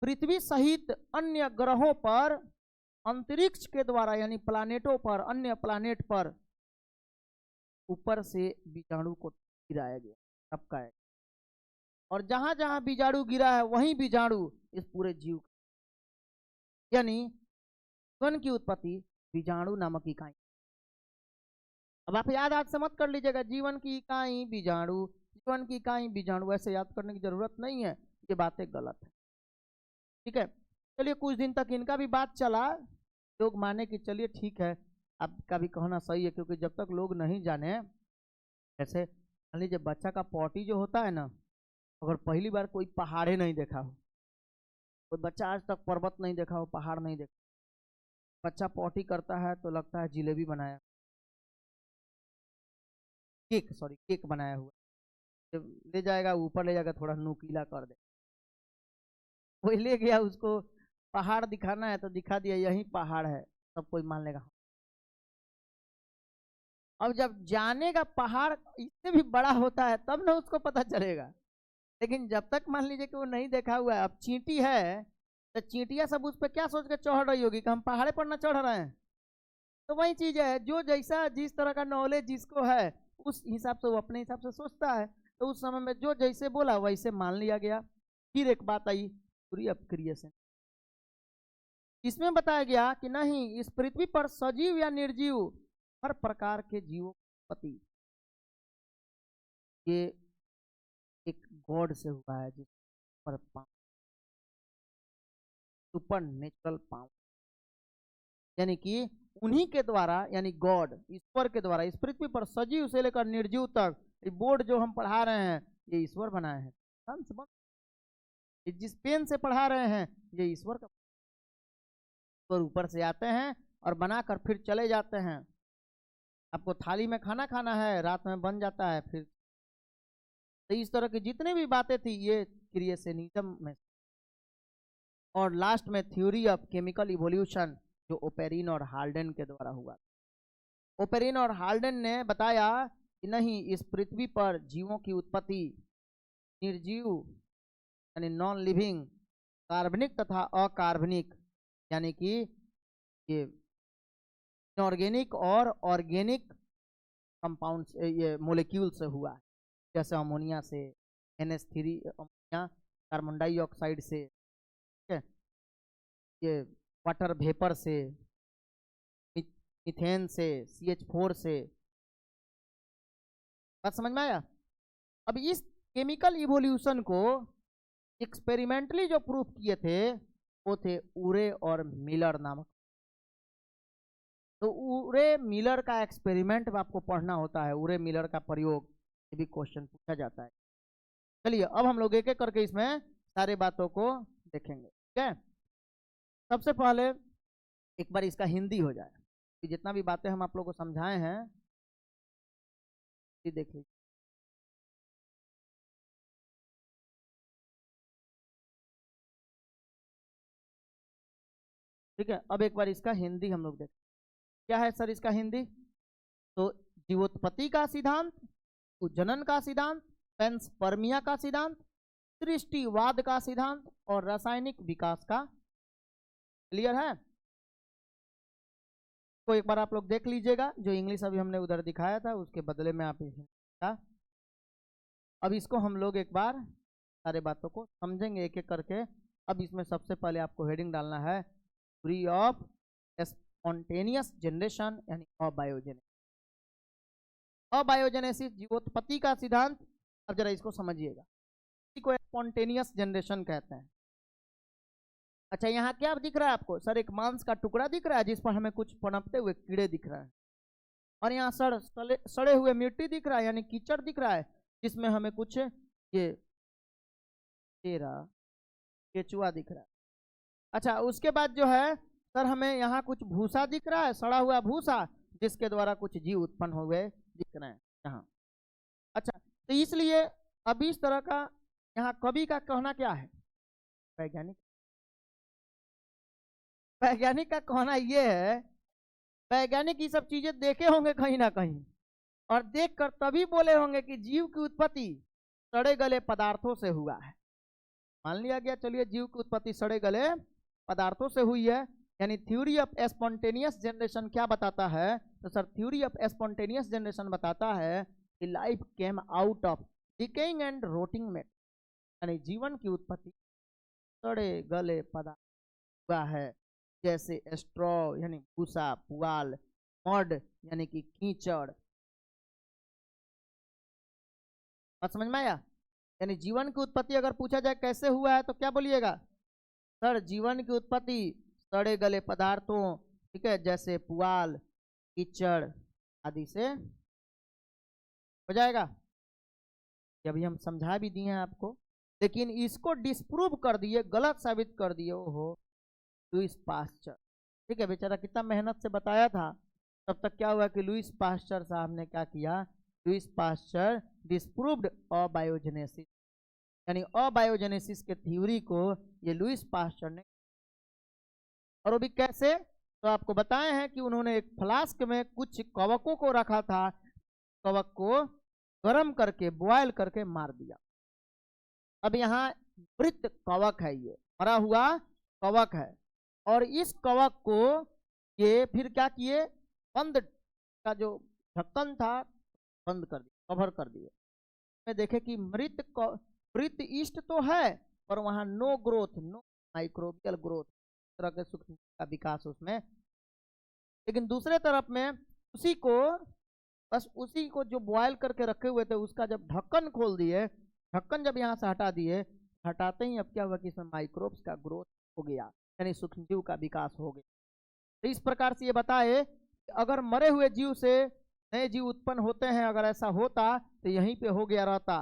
पृथ्वी सहित अन्य ग्रहों पर अंतरिक्ष के द्वारा, यानी प्लानेटों पर, अन्य प्लानेट पर ऊपर से बीजाणु को गिराया गया, टपकाया, और जहां जहां बीजाणु गिरा है वहीं बीजाणु इस पूरे जीव, यानी जीवन की उत्पत्ति बीजाणु नामक इकाई। अब आप याद से मत कर लीजिएगा जीवन की इकाई बीजाणु, जीवन की इकाई बीजाणु, ऐसे याद करने की जरूरत नहीं है, ये बातें गलत है, ठीक है। चलिए कुछ दिन तक इनका भी बात चला, लोग माने कि चलिए ठीक है, आपका भी कहना सही है, क्योंकि जब तक लोग नहीं जाने, जैसे मान लीजिए बच्चा का पॉटी जो होता है ना, अगर पहली बार कोई पहाड़े नहीं देखा हो, कोई बच्चा आज तक पर्वत नहीं देखा हो, पहाड़ नहीं देखा, बच्चा पॉटी करता है तो लगता है जिलेबी बनाया, केक बनाया हुआ, जब ले जाएगा ऊपर ले जाकर थोड़ा नुकीला कर दे, कोई ले गया उसको पहाड़ दिखाना है तो दिखा दिया यही पहाड़ है, सब कोई मान लेगा। अब जब जानेगा पहाड़ इससे भी बड़ा होता है तब ना उसको पता चलेगा, लेकिन जब तक मान लीजिए कि वो नहीं देखा हुआ है, अब चींटी है तो चींटियां सब उस पर क्या सोच कर चढ़ रही होगी कि हम पहाड़े पर ना चढ़ रहे हैं, तो वही चीज है, जो जैसा जिस तरह का नॉलेज जिसको है उस हिसाब से वो अपने हिसाब से सोचता है, तो उस समय में जो जैसे बोला वैसे मान लिया गया। फिर एक बात आई थ्योरी ऑफ क्रिएशन, इसमें बताया गया कि नहीं, इस पृथ्वी पर सजीव या निर्जीव हर प्रकार के जीवों की उत्पत्ति ये एक गॉड से हुआ है, जिस पर सुपर नेचुरल पावर, यानी कि उन्हीं के द्वारा यानी गॉड ईश्वर के द्वारा इस पृथ्वी पर सजीव से लेकर निर्जीव तक ये बोर्ड जो हम पढ़ा रहे हैं ये ईश्वर बनाए हैं। जिस पेन से पढ़ा रहे हैं ये ईश्वर का, और ऊपर से आते हैं और बनाकर फिर चले जाते हैं। आपको थाली में खाना खाना है, रात में बन जाता है फिर। तो इस तरह की जितने भी बातें थी ये क्रिएशनिज्म में। और लास्ट में थ्योरी ऑफ केमिकल इवोल्यूशन जो ओपेरिन और हाल्डेन के द्वारा हुआ। ओपेरिन और हाल्डेन ने बताया कि नहीं, इस पृथ्वी पर जीवों की उत्पत्ति निर्जीव यानी नॉन लिविंग, कार्बनिक तथा अकार्बनिक यानी कि ये इनऑर्गेनिक और ऑर्गेनिक कंपाउंड ये मोलिक्यूल से हुआ है। जैसे अमोनिया से, NH3 अमोनिया, कार्बन डाइऑक्साइड से, ठीक है, ये वाटर वेपर से, मीथेन से, CH4 से। बात समझ में आया? अब इस केमिकल इवोल्यूशन को एक्सपेरिमेंटली जो प्रूफ किए थे वो थे उरे और मिलर नामक। तो उरे मिलर का एक्सपेरिमेंट आपको पढ़ना होता है, उरे मिलर का प्रयोग, ये भी क्वेश्चन पूछा जाता है। चलिए अब हम लोग एक एक करके इसमें सारे बातों को देखेंगे, ठीक है। सबसे पहले एक बार इसका हिंदी हो जाए, कि जितना भी बातें हम आप लोगों को समझाए हैं ये देख लीजिए। ठीक है, अब एक बार इसका हिंदी हम लोग देखें। क्या है सर इसका हिंदी? तो जीवोत्पत्ति का सिद्धांत, जनन का सिद्धांत, पेंसपर्मिया का सिद्धांत, सृष्टिवाद का सिद्धांत और रासायनिक विकास का। क्लियर है? तो एक बार आप लोग देख लीजिएगा, जो इंग्लिश अभी हमने उधर दिखाया था उसके बदले में आप अब इसको हम लोग एक बार सारे बातों को समझेंगे एक एक करके। अब इसमें सबसे पहले आपको हेडिंग डालना है थ्योरी ऑफ स्पॉन्टेनियस जनरेशन यानी अबायोजेनेसिस। अबायोजेनेसिस जीवोत्पत्ति का सिद्धांत। अब जरा इसको समझिएगा, इसी को स्पॉन्टेनियस जनरेशन कहते हैं। अच्छा, यहाँ क्या दिख रहा है आपको? सर एक मांस का टुकड़ा दिख रहा है जिस पर हमें कुछ पनपते हुए कीड़े दिख रहे हैं, और यहाँ सड़े हुए मिट्टी दिख रहा है यानी कीचड़ दिख रहा है जिसमें हमें कुछ ये केचुआ दिख रहा है। अच्छा, उसके बाद जो है सर हमें यहाँ कुछ भूसा दिख रहा है, सड़ा हुआ भूसा, जिसके द्वारा कुछ जीव उत्पन्न हो गए दिख रहे हैं यहाँ। अच्छा, तो इसलिए अब इस तरह का यहाँ कवि का कहना क्या है? वैज्ञानिक का कहना ये है, वैज्ञानिक ये सब चीजें देखे होंगे कहीं ना कहीं, और देखकर तभी बोले होंगे कि जीव की उत्पत्ति सड़े गले पदार्थों से हुआ है। मान लिया गया, चलिए जीव की उत्पत्ति सड़े गले पदार्थों से हुई है, यानी थ्योरी ऑफ स्पॉन्टेनियस जनरेशन क्या बताता है? तो sir theory of spontaneous generation बताता है कि life came out of decaying and rotting matter, यानी जीवन की उत्पत्ति सड़े गले पदार्थ हुआ है, जैसे स्ट्रॉ यानी भूसा, पुआल, मड यानी कि कीचड़। बात समझ में आया? यानी जीवन की उत्पत्ति अगर पूछा जाए कैसे हुआ है तो क्या बोलिएगा? सर जीवन की उत्पत्ति सड़े गले पदार्थों, ठीक है, जैसे पुआल, कीचड़ आदि से हो जाएगा। अभी हम समझा भी दिए हैं आपको, लेकिन इसको डिस्प्रूव कर दिए, गलत साबित कर दिए ओहो लुईस पास्चर। ठीक है, बेचारा कितना मेहनत से बताया था, तब तक क्या हुआ कि लुईस पास्चर साहब ने क्या किया? लुईस पास्चर डिस्प्रूव्ड अबायोजेनेसिस, यानी अबायोजेनेसिस के थ्योरी को ये लुईस पास्चर ने, और वो भी कैसे? तो आपको बताए हैं कि उन्होंने एक फ्लास्क में कुछ कवकों को रखा था, कवक को गर्म करके बॉयल करके मार दिया। अब यहाँ मृत कवक है, ये मरा हुआ कवक है, और इस कवक को ये फिर क्या किए? बंद का जो ढक्कन था बंद कर दिया, कवर कर दिए। मैं देखे कि मृत ईस्ट तो है पर वहां no growth, no microbial growth, तरह के सूक्ष्म का विकास उसमें। लेकिन दूसरे तरफ में उसी को जो बॉयल करके रखे हुए थे उसका जब ढक्कन खोल दिए, ढक्कन जब यहाँ से हटा दिए, हटाते ही अब क्या हुआ कि इसमें माइक्रोब्स का ग्रोथ हो गया, यानी सूक्ष्मजीव का विकास हो गया। तो इस प्रकार से ये बताए कि अगर मरे हुए जीव से नए जीव उत्पन्न होते हैं, अगर ऐसा होता तो यहीं पे हो गया रहता।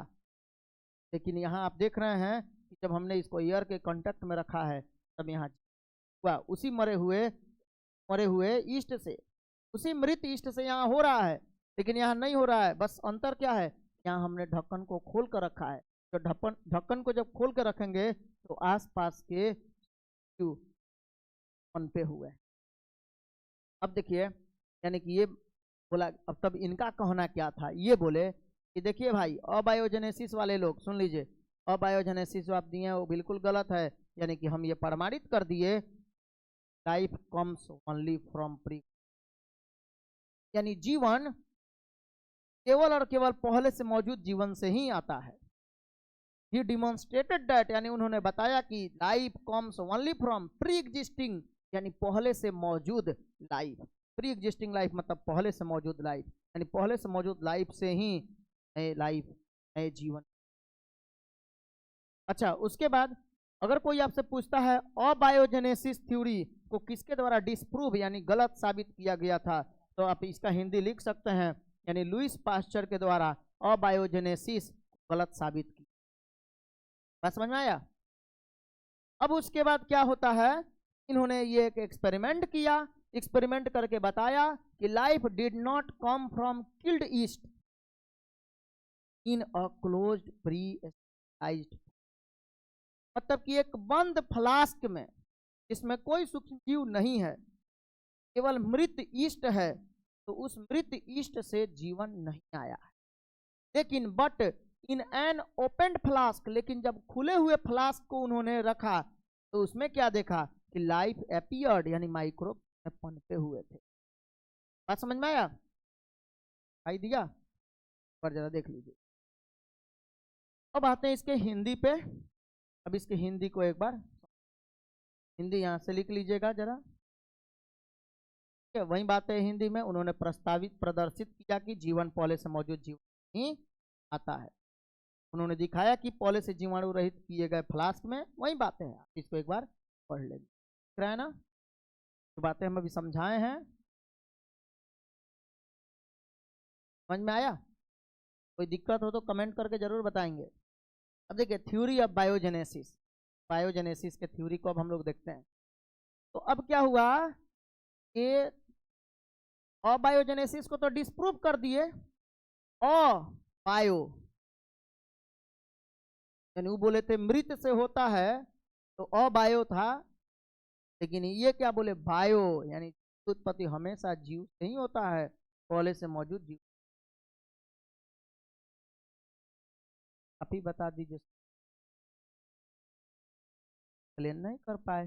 लेकिन यहाँ आप देख रहे हैं कि जब हमने इसको एयर के कांटेक्ट में रखा है तब यहाँ हुआ उसी मरे हुए ईस्ट से, उसी मृत ईस्ट से यहाँ हो रहा है, लेकिन यहाँ नहीं हो रहा है। बस अंतर क्या है, यहाँ हमने ढक्कन को खोल कर रखा है। तो ढक्कन को जब खोल कर रखेंगे तो आसपास के जीव पनपे हुए। अब देखिए, यानी कि ये बोला, अब तब इनका कहना क्या था, ये बोले कि देखिए भाई, अबायोजेनेसिस वाले लोग सुन लीजिए, अबायोजेनेसिस जो आप दिए हैं वो बिल्कुल गलत है। यानी कि हम ये प्रमाणित कर दिए, life comes only from pre, यानी जीवन केवल और केवल पहले से मौजूद जीवन से ही आता है। ही डिमॉन्स्ट्रेटेड दैट, यानी उन्होंने बताया कि life comes only from pre existing, यानी पहले से मौजूद लाइफ। प्री एग्जिस्टिंग लाइफ मतलब पहले से मौजूद लाइफ, यानी पहले से मौजूद लाइफ से ही नए लाइफ, नए जीवन। अच्छा, उसके बाद अगर कोई आपसे पूछता है अबायोजेनेसिस थ्योरी को किसके द्वारा डिस्प्रूव यानी गलत साबित किया गया था, तो आप इसका हिंदी लिख सकते हैं, यानी लुईस पास्चर के द्वारा अबायोजेनेसिस गलत साबित की। बात समझ में आया? अब उसके बाद क्या होता है, इन्होंने ये एक एक्सपेरिमेंट किया, एक्सपेरिमेंट करके बताया कि life did not come from killed yeast in a closed pre sterilized, मतलब कि एक बंद फ्लास्क में इसमें कोई सूक्ष्म जीव नहीं है, केवल मृत ईस्ट है, तो उस मृत ईस्ट से जीवन नहीं आया है। लेकिन but in an opened flask, लेकिन जब खुले हुए फ्लास्क को उन्होंने रखा तो उसमें क्या देखा कि लाइफ एपियर्ड, यानी माइक्रोब में पनपे हुए थे। बात समझ में आया? आई दिया पर जरा देख लीजिए। अब आते हैं इसके हिंदी पे। अब इसके हिंदी को एक बार हिंदी यहां से लिख लीजिएगा जरा। वही बात है, हिंदी में उन्होंने प्रस्तावित प्रदर्शित किया कि जीवन पहले से मौजूद जीवन ही आता है। उन्होंने दिखाया कि पहले से जीवाणु रहित किए गए फ्लास्क में, वही बातें हैं, इसको एक बार पढ़ लेंगे, है ना? तो बातें हम अभी समझाए हैं, समझ में आया? कोई दिक्कत हो तो कमेंट करके जरूर बताएंगे। अब देखिए, थ्योरी ऑफ बायोजेनेसिस, बायोजेनेसिस के थ्योरी को अब हम लोग देखते हैं। तो अब क्या हुआ, ये अबायोजेनेसिस को तो डिस्प्रूव कर दिए, बायो यानी वो बोले थे मृत से होता है, तो अबायो था, लेकिन ये क्या बोले, बायो, यानी उत्पत्ति हमेशा जीव से ही होता है, पहले से मौजूद जीव। आप ही बता दीजिए, एक्सप्लेन नहीं कर पाए।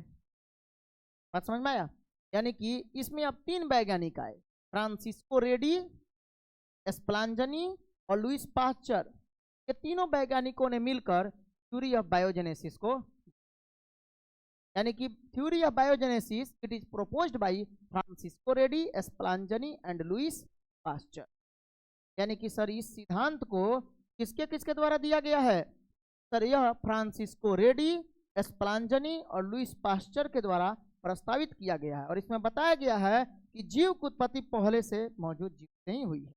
बात समझ में आया? यानी कि इसमें अब 3 वैज्ञानिक आए, फ्रांसिस्को रेडी, एस्प्लांजनी और लुईस पास्चर। ये तीनों वैज्ञानिकों ने मिलकर थ्योरी ऑफ बायोजेनेसिस को, यानी कि theory of biogenesis it is proposed by Francesco Redi, Spallanzani and Louis Pasteur. यानी कि सर इस सिद्धांत को किसके किसके द्वारा दिया गया है? सर यह फ्रांसिस्को रेडी, एस्प्लांजनी और लुईस पास्चर के द्वारा प्रस्तावित किया गया है। और इसमें बताया गया है कि जीव की उत्पत्ति पहले से मौजूद जीव से ही हुई है।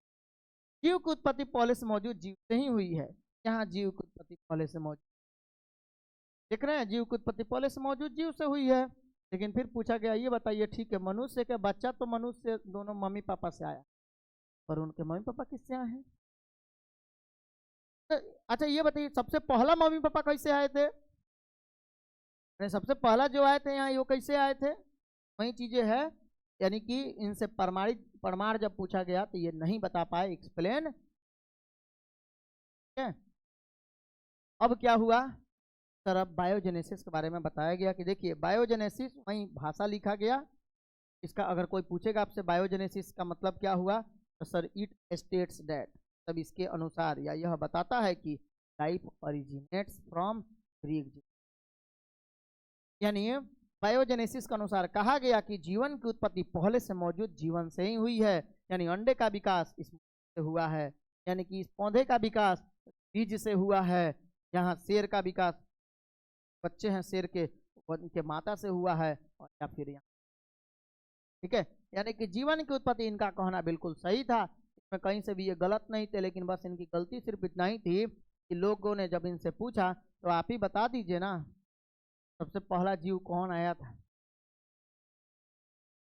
जीव की उत्पत्ति पहले से मौजूद जीव से ही हुई है। यहाँ जीव की उत्पत्ति पहले से मौजूद, देख रहे हैं, जीव की उत्पत्ति पहले से मौजूद जीव से हुई है। लेकिन फिर पूछा गया, ये बताइए ठीक है, मनुष्य के बच्चा तो मनुष्य दोनों मम्मी पापा से आया, पर उनके मम्मी पापा किससे आए हैं? अच्छा ये बताइए, सबसे पहला मम्मी पापा कैसे आए थे? सबसे पहला जो आए थे यहाँ, ये कैसे आए थे? वही चीजें है, यानी कि इनसे प्रमाण जब पूछा गया तो ये नहीं बता पाए एक्सप्लेन। अब क्या हुआ सर, अब बायोजेनेसिस के बारे में बताया गया कि देखिए बायोजेनेसिस, वही भाषा लिखा गया। इसका अगर कोई पूछेगा आपसे बायोजेनेसिस का मतलब क्या हुआ, तो सर इट स्टेट्स दैट, तब इसके अनुसार या यह बताता है कि life originates from pre existence, यानी बायोजेनेसिस के अनुसार कहा गया कि जीवन की उत्पत्ति पहले से मौजूद जीवन से ही हुई है। यानी अंडे का विकास इससे हुआ है, यानी कि इस पौधे का विकास बीज से हुआ है। यहाँ शेर का विकास, बच्चे हैं शेर के, उनके माता से हुआ है, और या फिर यहाँ ठीक है, यानी कि जीवन की उत्पत्ति, इनका कहना बिल्कुल सही था, इसमें कहीं से भी ये गलत नहीं थे, लेकिन बस इनकी गलती सिर्फ इतना ही थी कि लोगों ने जब इनसे पूछा तो आप ही बता दीजिए ना, सबसे पहला जीव कौन आया था।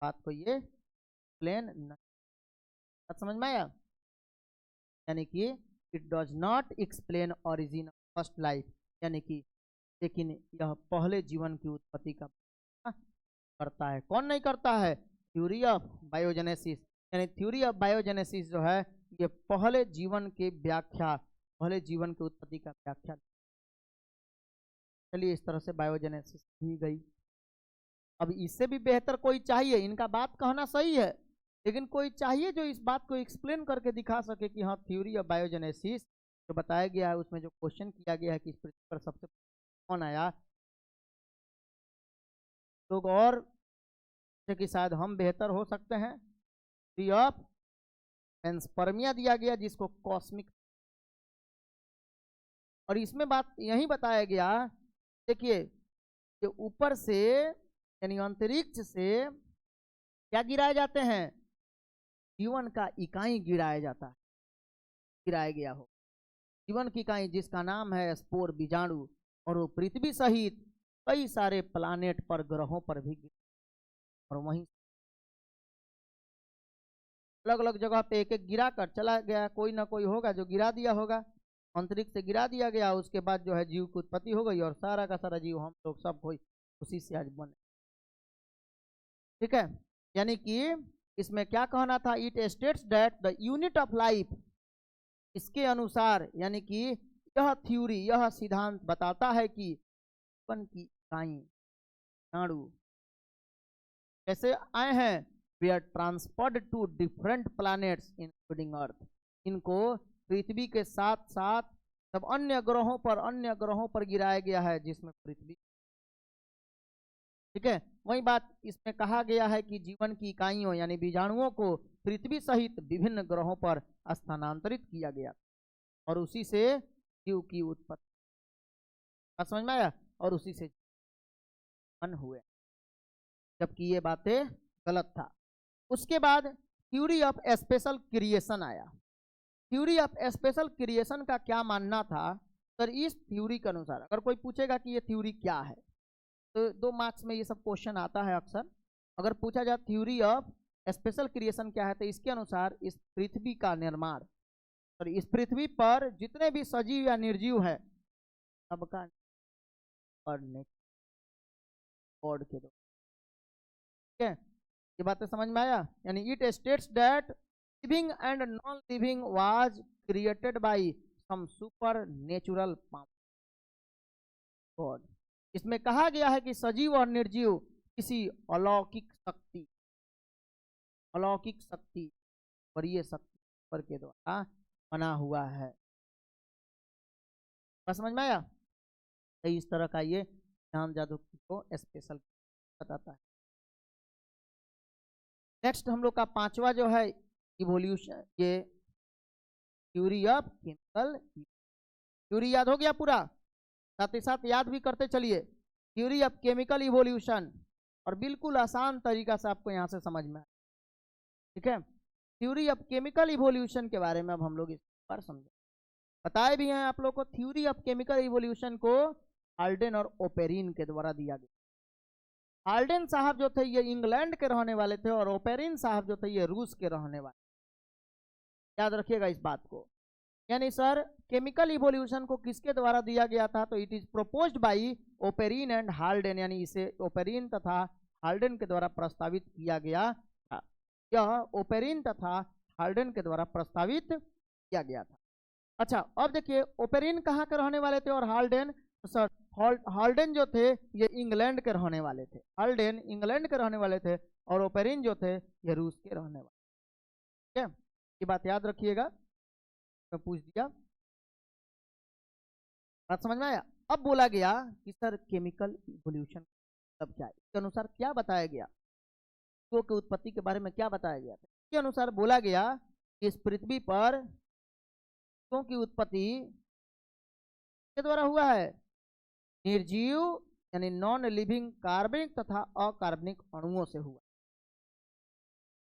बात को ये प्लेन बात समझ में आया, यानी कि it does not explain origin of first life, यानी कि लेकिन यह पहले जीवन की उत्पत्ति का करता है। कौन नहीं करता है? थ्योरी ऑफ बायोजेनेसिस, यानी थ्योरी ऑफ बायोजेनेसिस जो है ये पहले जीवन की व्याख्या, पहले जीवन की उत्पत्ति का व्याख्या। चलिए इस तरह से बायोजेनेसिस दी गई। अब इससे भी बेहतर कोई चाहिए, इनका बात कहना सही है, लेकिन कोई चाहिए जो इस बात को एक्सप्लेन करके दिखा सके कि हाँ थ्योरी ऑफ बायोजेनेसिस जो बताया गया है उसमें जो क्वेश्चन किया गया है कि इस पृथ्वी पर सबसे कौन आया, लोग और कि शायद हम बेहतर हो सकते हैं। थ्योरी ऑफ पेंसपर्मिया दिया गया जिसको कॉस्मिक, और इसमें बात यही बताया गया, देखिए कि ऊपर से यानी अंतरिक्ष से क्या गिराए जाते हैं, जीवन का इकाई गिराया जाता है, गिराया गया हो जीवन की इकाई जिसका नाम है स्पोर, बीजाणु, और वो पृथ्वी सहित कई सारे प्लानेट पर, ग्रहों पर भी गिरा, और वहीं अलग अलग जगह पे एक एक गिरा कर चला गया, कोई ना कोई होगा जो गिरा दिया होगा, अंतरिक्ष से गिरा दिया गया, उसके बाद जो है जीव की उत्पत्ति हो गई, और सारा का सारा जीव हम लोग सब कोई उसी से आज बने। ठीक है, यानी कि इसमें क्या कहना था, it states that the unit of life, इसके अनुसार यानी कि यह थ्योरी, यह सिद्धांत बताता है कि जीवन की इकाई अणु कैसे आए हैं, they are transferred to different planets including earth, इनको पृथ्वी के साथ साथ सब अन्य ग्रहों पर गिराया गया है जिसमें पृथ्वी। ठीक है, वही बात इसमें कहा गया है कि जीवन की इकाइयों यानी बीजाणुओं को पृथ्वी सहित विभिन्न ग्रहों पर स्थानांतरित किया गया और उसी से जीव की उत्पत्ति, समझ में आया, और उसी से मन हुए, जबकि ये बातें गलत था। उसके बाद थ्योरी ऑफ स्पेशल क्रिएशन आया। थ्योरी ऑफ स्पेशल क्रिएशन का क्या मानना था सर, इस थ्योरी के अनुसार अगर कोई पूछेगा कि ये थ्योरी क्या है तो 2 मार्क्स में ये सब क्वेश्चन आता है अक्सर। अगर पूछा जाए थ्योरी ऑफ स्पेशल क्रिएशन क्या है, तो इसके अनुसार इस पृथ्वी का निर्माण, और इस पृथ्वी पर जितने भी सजीव या निर्जीव है सबका और गॉड के दो। ठीक है, ये बातें समझ में आया, यानी it states that living and non living was created by some supernatural god. इसमें कहा गया है कि सजीव और निर्जीव किसी अलौकिक शक्ति, अलौकिक शक्ति और ये शक्ति पर के द्वारा बना हुआ है। बस समझ में आया, तो इस तरह का ये ध्यान जादू को स्पेशल बताता है। नेक्स्ट हम लोग का 5वां जो है इवोल्यूशन, ये थ्योरी ऑफ केमिकल, थ्योरी याद हो गया पूरा, साथ ही साथ याद भी करते चलिए, थ्योरी ऑफ केमिकल इवोल्यूशन, और बिल्कुल आसान तरीका से आपको यहाँ से समझ में आए। ठीक है, थ्योरी ऑफ केमिकल इवोल्यूशन के बारे में अब हम लोग इस बार समझे, बताए भी हैं आप लोग को। थ्योरी ऑफ केमिकल इवोल्यूशन को हाल्डेन और ओपेरिन के द्वारा दिया गया। हाल्डेन साहब जो थे ये इंग्लैंड के रहने वाले थे, और ओपेरिन साहब जो थे ये रूस के रहने वाले, याद रखिएगा इस बात को। यानी सर केमिकल इवोल्यूशन को किसके द्वारा दिया गया था, तो it is proposed by Oparin and Haldane, यानी इसे ओपेरिन तथा हाल्डेन के द्वारा प्रस्तावित किया गया था। यह ओपेरिन तथा हाल्डेन के द्वारा प्रस्तावित किया गया था। अच्छा, अब देखिए ओपेरिन कहाँ के रहने वाले थे और हाल्डेन, सर हाल्डेन जो थे ये इंग्लैंड के रहने वाले थे, हाल्डेन इंग्लैंड के रहने वाले थे, और ओपेरिन जो थे ये रूस के रहने वाले। ठीक है, ये बात याद रखिएगा, मैं पूछ दिया, बात समझ में आया। अब बोला गया कि सर केमिकल इवोल्यूशन मतलब क्या है, इसके अनुसार क्या बताया गया, जीवों की उत्पत्ति के बारे में क्या बताया गया था। इसके अनुसार बोला गया कि इस पृथ्वी पर जीवों की उत्पत्ति के द्वारा हुआ है, निर्जीव यानी नॉन लिविंग कार्बनिक तथा अकार्बनिक अणुओं से हुआ।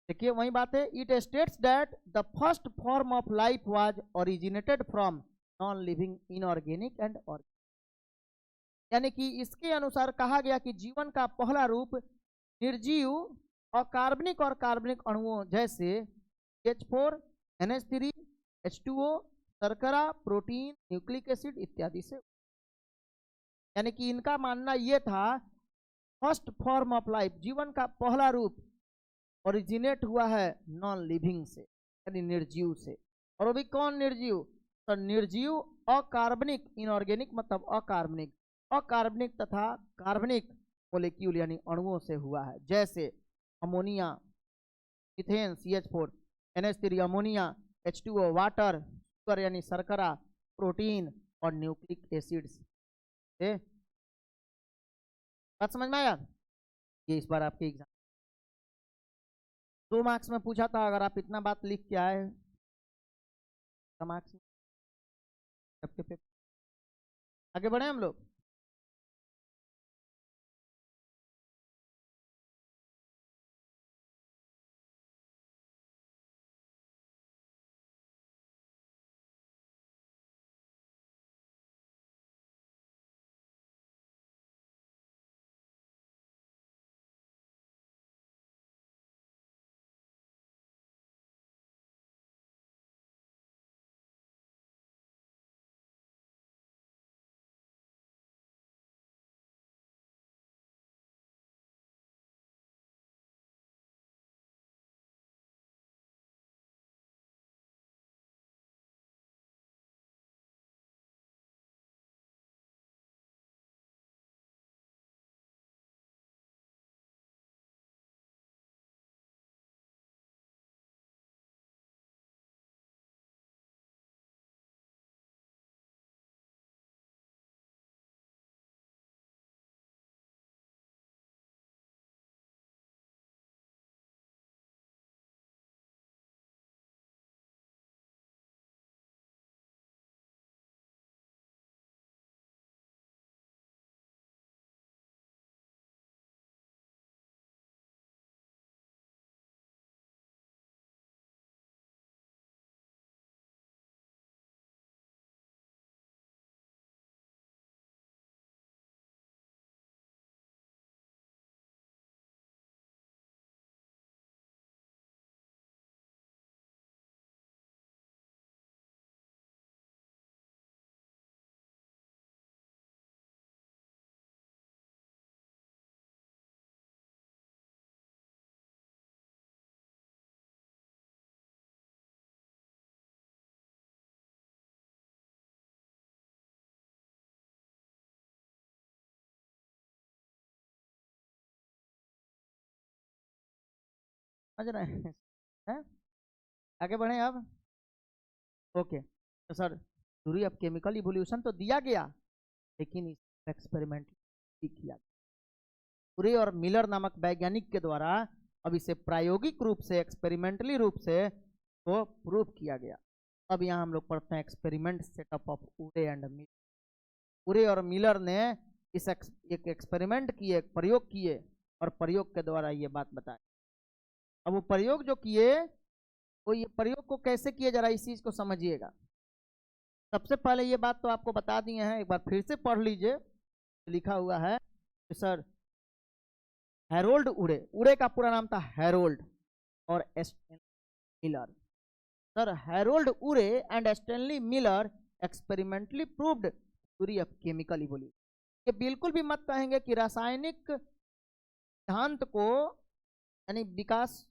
देखिए वही बात है, it states that the first form of life was originated from non living inorganic and organic. यानी कि इसके अनुसार कहा गया कि जीवन का पहला रूप निर्जीव अकार्बनिक और कार्बनिक अणुओं जैसे H4, NH3, H2O, शर्करा, प्रोटीन, न्यूक्लिक एसिड इत्यादि से। यानी कि इनका मानना यह था फर्स्ट फॉर्म ऑफ लाइफ, जीवन का पहला रूप ओरिजिनेट हुआ है नॉन लिविंग से, यानी निर्जीव से। और वो भी कौन निर्जीव? तो निर्जीव अकार्बनिक, इनऑर्गेनिक मतलब अकार्बनिक, अकार्बनिक तथा कार्बनिक मोलेक्यूल यानी अणुओं से हुआ है, जैसे ammonia, methane CH4, NH3 ammonia, H2O water, sugar यानी शर्करा, प्रोटीन और न्यूक्लिक एसिड्स से। बात समझ में आया? ये इस बार आपके एग्जाम 2 मार्क्स में पूछा था, अगर आप इतना बात लिख के आए मार्क्स में। आगे बढ़े हम लोग। समझ रहे हैं? आगे बढ़े अब। ओके तो sir theory of chemical evolution तो दिया गया, लेकिन इस एक्सपेरिमेंट भी किया गया पुरे और मिलर नामक वैज्ञानिक के द्वारा। अब इसे प्रायोगिक रूप से, एक्सपेरिमेंटली रूप से तो प्रूव किया गया। अब यहाँ हम लोग पढ़ते हैं एक्सपेरिमेंट सेटअप ऑफ उरे एंड मिलर। उरे और मिलर ने एक एक्सपेरिमेंट किए, प्रयोग किए, और प्रयोग के द्वारा ये बात बताई। अब वो प्रयोग जो किए, वो ये प्रयोग को कैसे किए, जरा इस चीज को समझिएगा। सबसे पहले ये बात तो आपको बता दिए हैं, एक बार फिर से पढ़ लीजिए। लिखा हुआ है कि सर हैरोल्ड उरे, उरे का पूरा नाम था हैरोल्ड और स्टैनली मिलर। सर हैरोल्ड उरे and Stanley Miller experimentally proved theory of chemical evolution. ये बिल्कुल भी मत कहेंगे कि रासायनिक सिद्धांत को, यानी विकास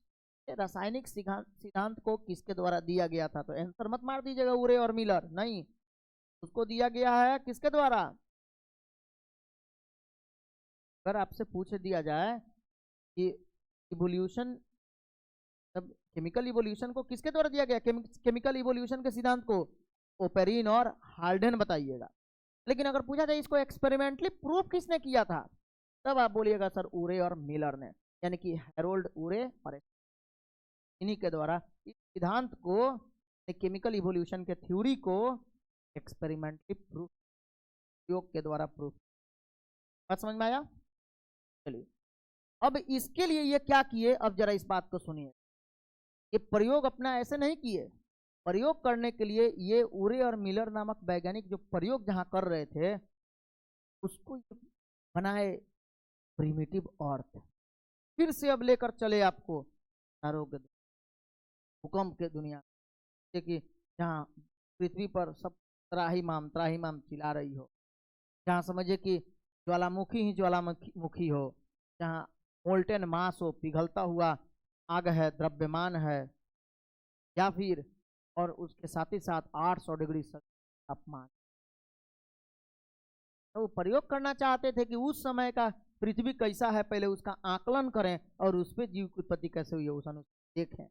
रासायनिक सिद्धांत को किसके द्वारा दिया गया था। तो आंसर मत मार दीजिएगा उरे और मिलर, नहीं, उसको दिया गया है किसके द्वारा। अगर आपसे पूछ दिया जाए कि इवोल्यूशन, तब केमिकल इवोल्यूशन को किसके द्वारा दिया गया, केमिकल इवोल्यूशन के सिद्धांत को ओपेरिन और हाल्डेन बताइएगा। लेकिन अगर पूछा जाए इसको एक्सपेरिमेंटली प्रूफ किसने किया था, तब आप बोलिएगा सर उरे और मिलर ने, यानी कि हैरोल्ड उरे और इन्हीं के द्वारा इस सिद्धांत को, केमिकल इवोल्यूशन के थ्योरी को एक्सपेरिमेंटली प्रूफ, प्रयोग के द्वारा प्रूफ। बात समझ में आया? चलिए अब इसके लिए ये क्या किए, अब जरा इस बात को सुनिए। ये प्रयोग अपना ऐसे नहीं किए, प्रयोग करने के लिए ये उरे और मिलर नामक वैज्ञानिक जो प्रयोग जहां कर रहे थे उसको बनाए प्रिमिटिव अर्थ। फिर से अब लेकर चले आपको आरोग्य भूकंप के दुनिया कि जहाँ पृथ्वी पर सब त्राहिमाम चिल्ला रही हो, जहाँ समझिए कि ज्वालामुखी ही ज्वालामुखी हो, जहाँ मोल्टेन मास हो, पिघलता हुआ आग है, द्रव्यमान है, या फिर और उसके साथ ही साथ 800 डिग्री तापमान। तो वो प्रयोग करना चाहते थे कि उस समय का पृथ्वी कैसा है पहले उसका आकलन करें और उस पर जीव की उत्पत्ति कैसे हुई है उस देखें,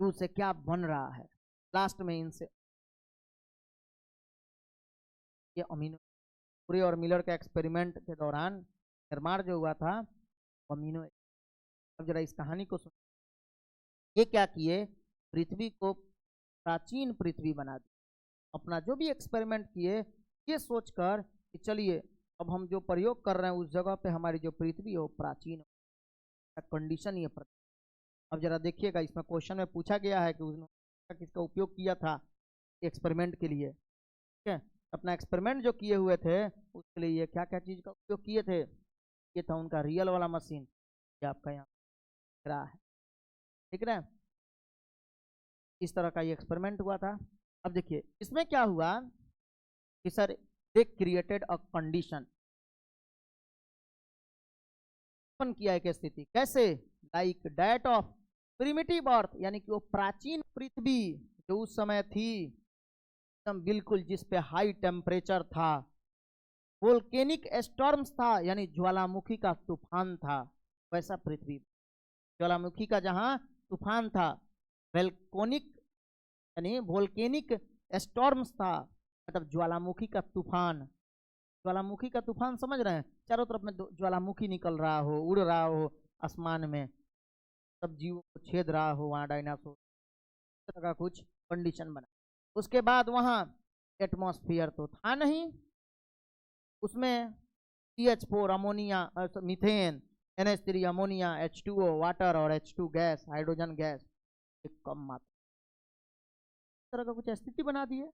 उससे क्या बन रहा है। लास्ट में इनसे ये अमीनो उरे और मिलर के एक्सपेरिमेंट के दौरान निर्माण जो हुआ था अमीनो। अब जरा इस कहानी को सुन। ये क्या किए, पृथ्वी को प्राचीन पृथ्वी बना दी। अपना जो भी एक्सपेरिमेंट किए ये सोचकर कि चलिए अब हम जो प्रयोग कर रहे हैं उस जगह पे हमारी जो पृथ्वी हो प्राचीन कंडीशन ये। अब जरा देखिएगा इसमें क्वेश्चन में पूछा गया है कि उसने किसका उपयोग किया था एक्सपेरिमेंट के लिए। ठीक है, अपना एक्सपेरिमेंट जो किए हुए थे उसके लिए ये क्या क्या चीज का उपयोग किए थे। ये था उनका रियल वाला मशीन, ये आपका यहाँ दिख रहा है, ठीक है। इस तरह का ये एक्सपेरिमेंट हुआ था। अब देखिए इसमें क्या हुआ कि sir they created a condition, किया एक स्थिति कैसे, लाइक डेट ऑफ प्रिमिटिव अर्थ, यानी कि वो प्राचीन पृथ्वी जो उस समय थी एकदम बिल्कुल, जिस पे हाई टेम्परेचर था, वोल्केनिक स्टॉर्म्स था यानी ज्वालामुखी का तूफान था, वैसा पृथ्वी ज्वालामुखी का जहां तूफान था, वेल्कोनिक यानी वोल्केनिक स्टॉर्म्स था, मतलब ज्वालामुखी का तूफान। ज्वालामुखी का तूफान समझ रहे हैं, चारों तरफ में ज्वालामुखी निकल रहा हो, उड़ रहा हो आसमान में, सब जीवों को छेद रहा हो, वहां डायनासोर का कुछ कंडीशन बना। उसके बाद वहां एटमॉस्फेयर तो था नहीं, उसमें CH4 ammonia, methane, NH3 ammonia, H2O water और H2 गैस हाइड्रोजन गैस एक कम मात्रा, इस तरह का कुछ स्थिति बना दी है।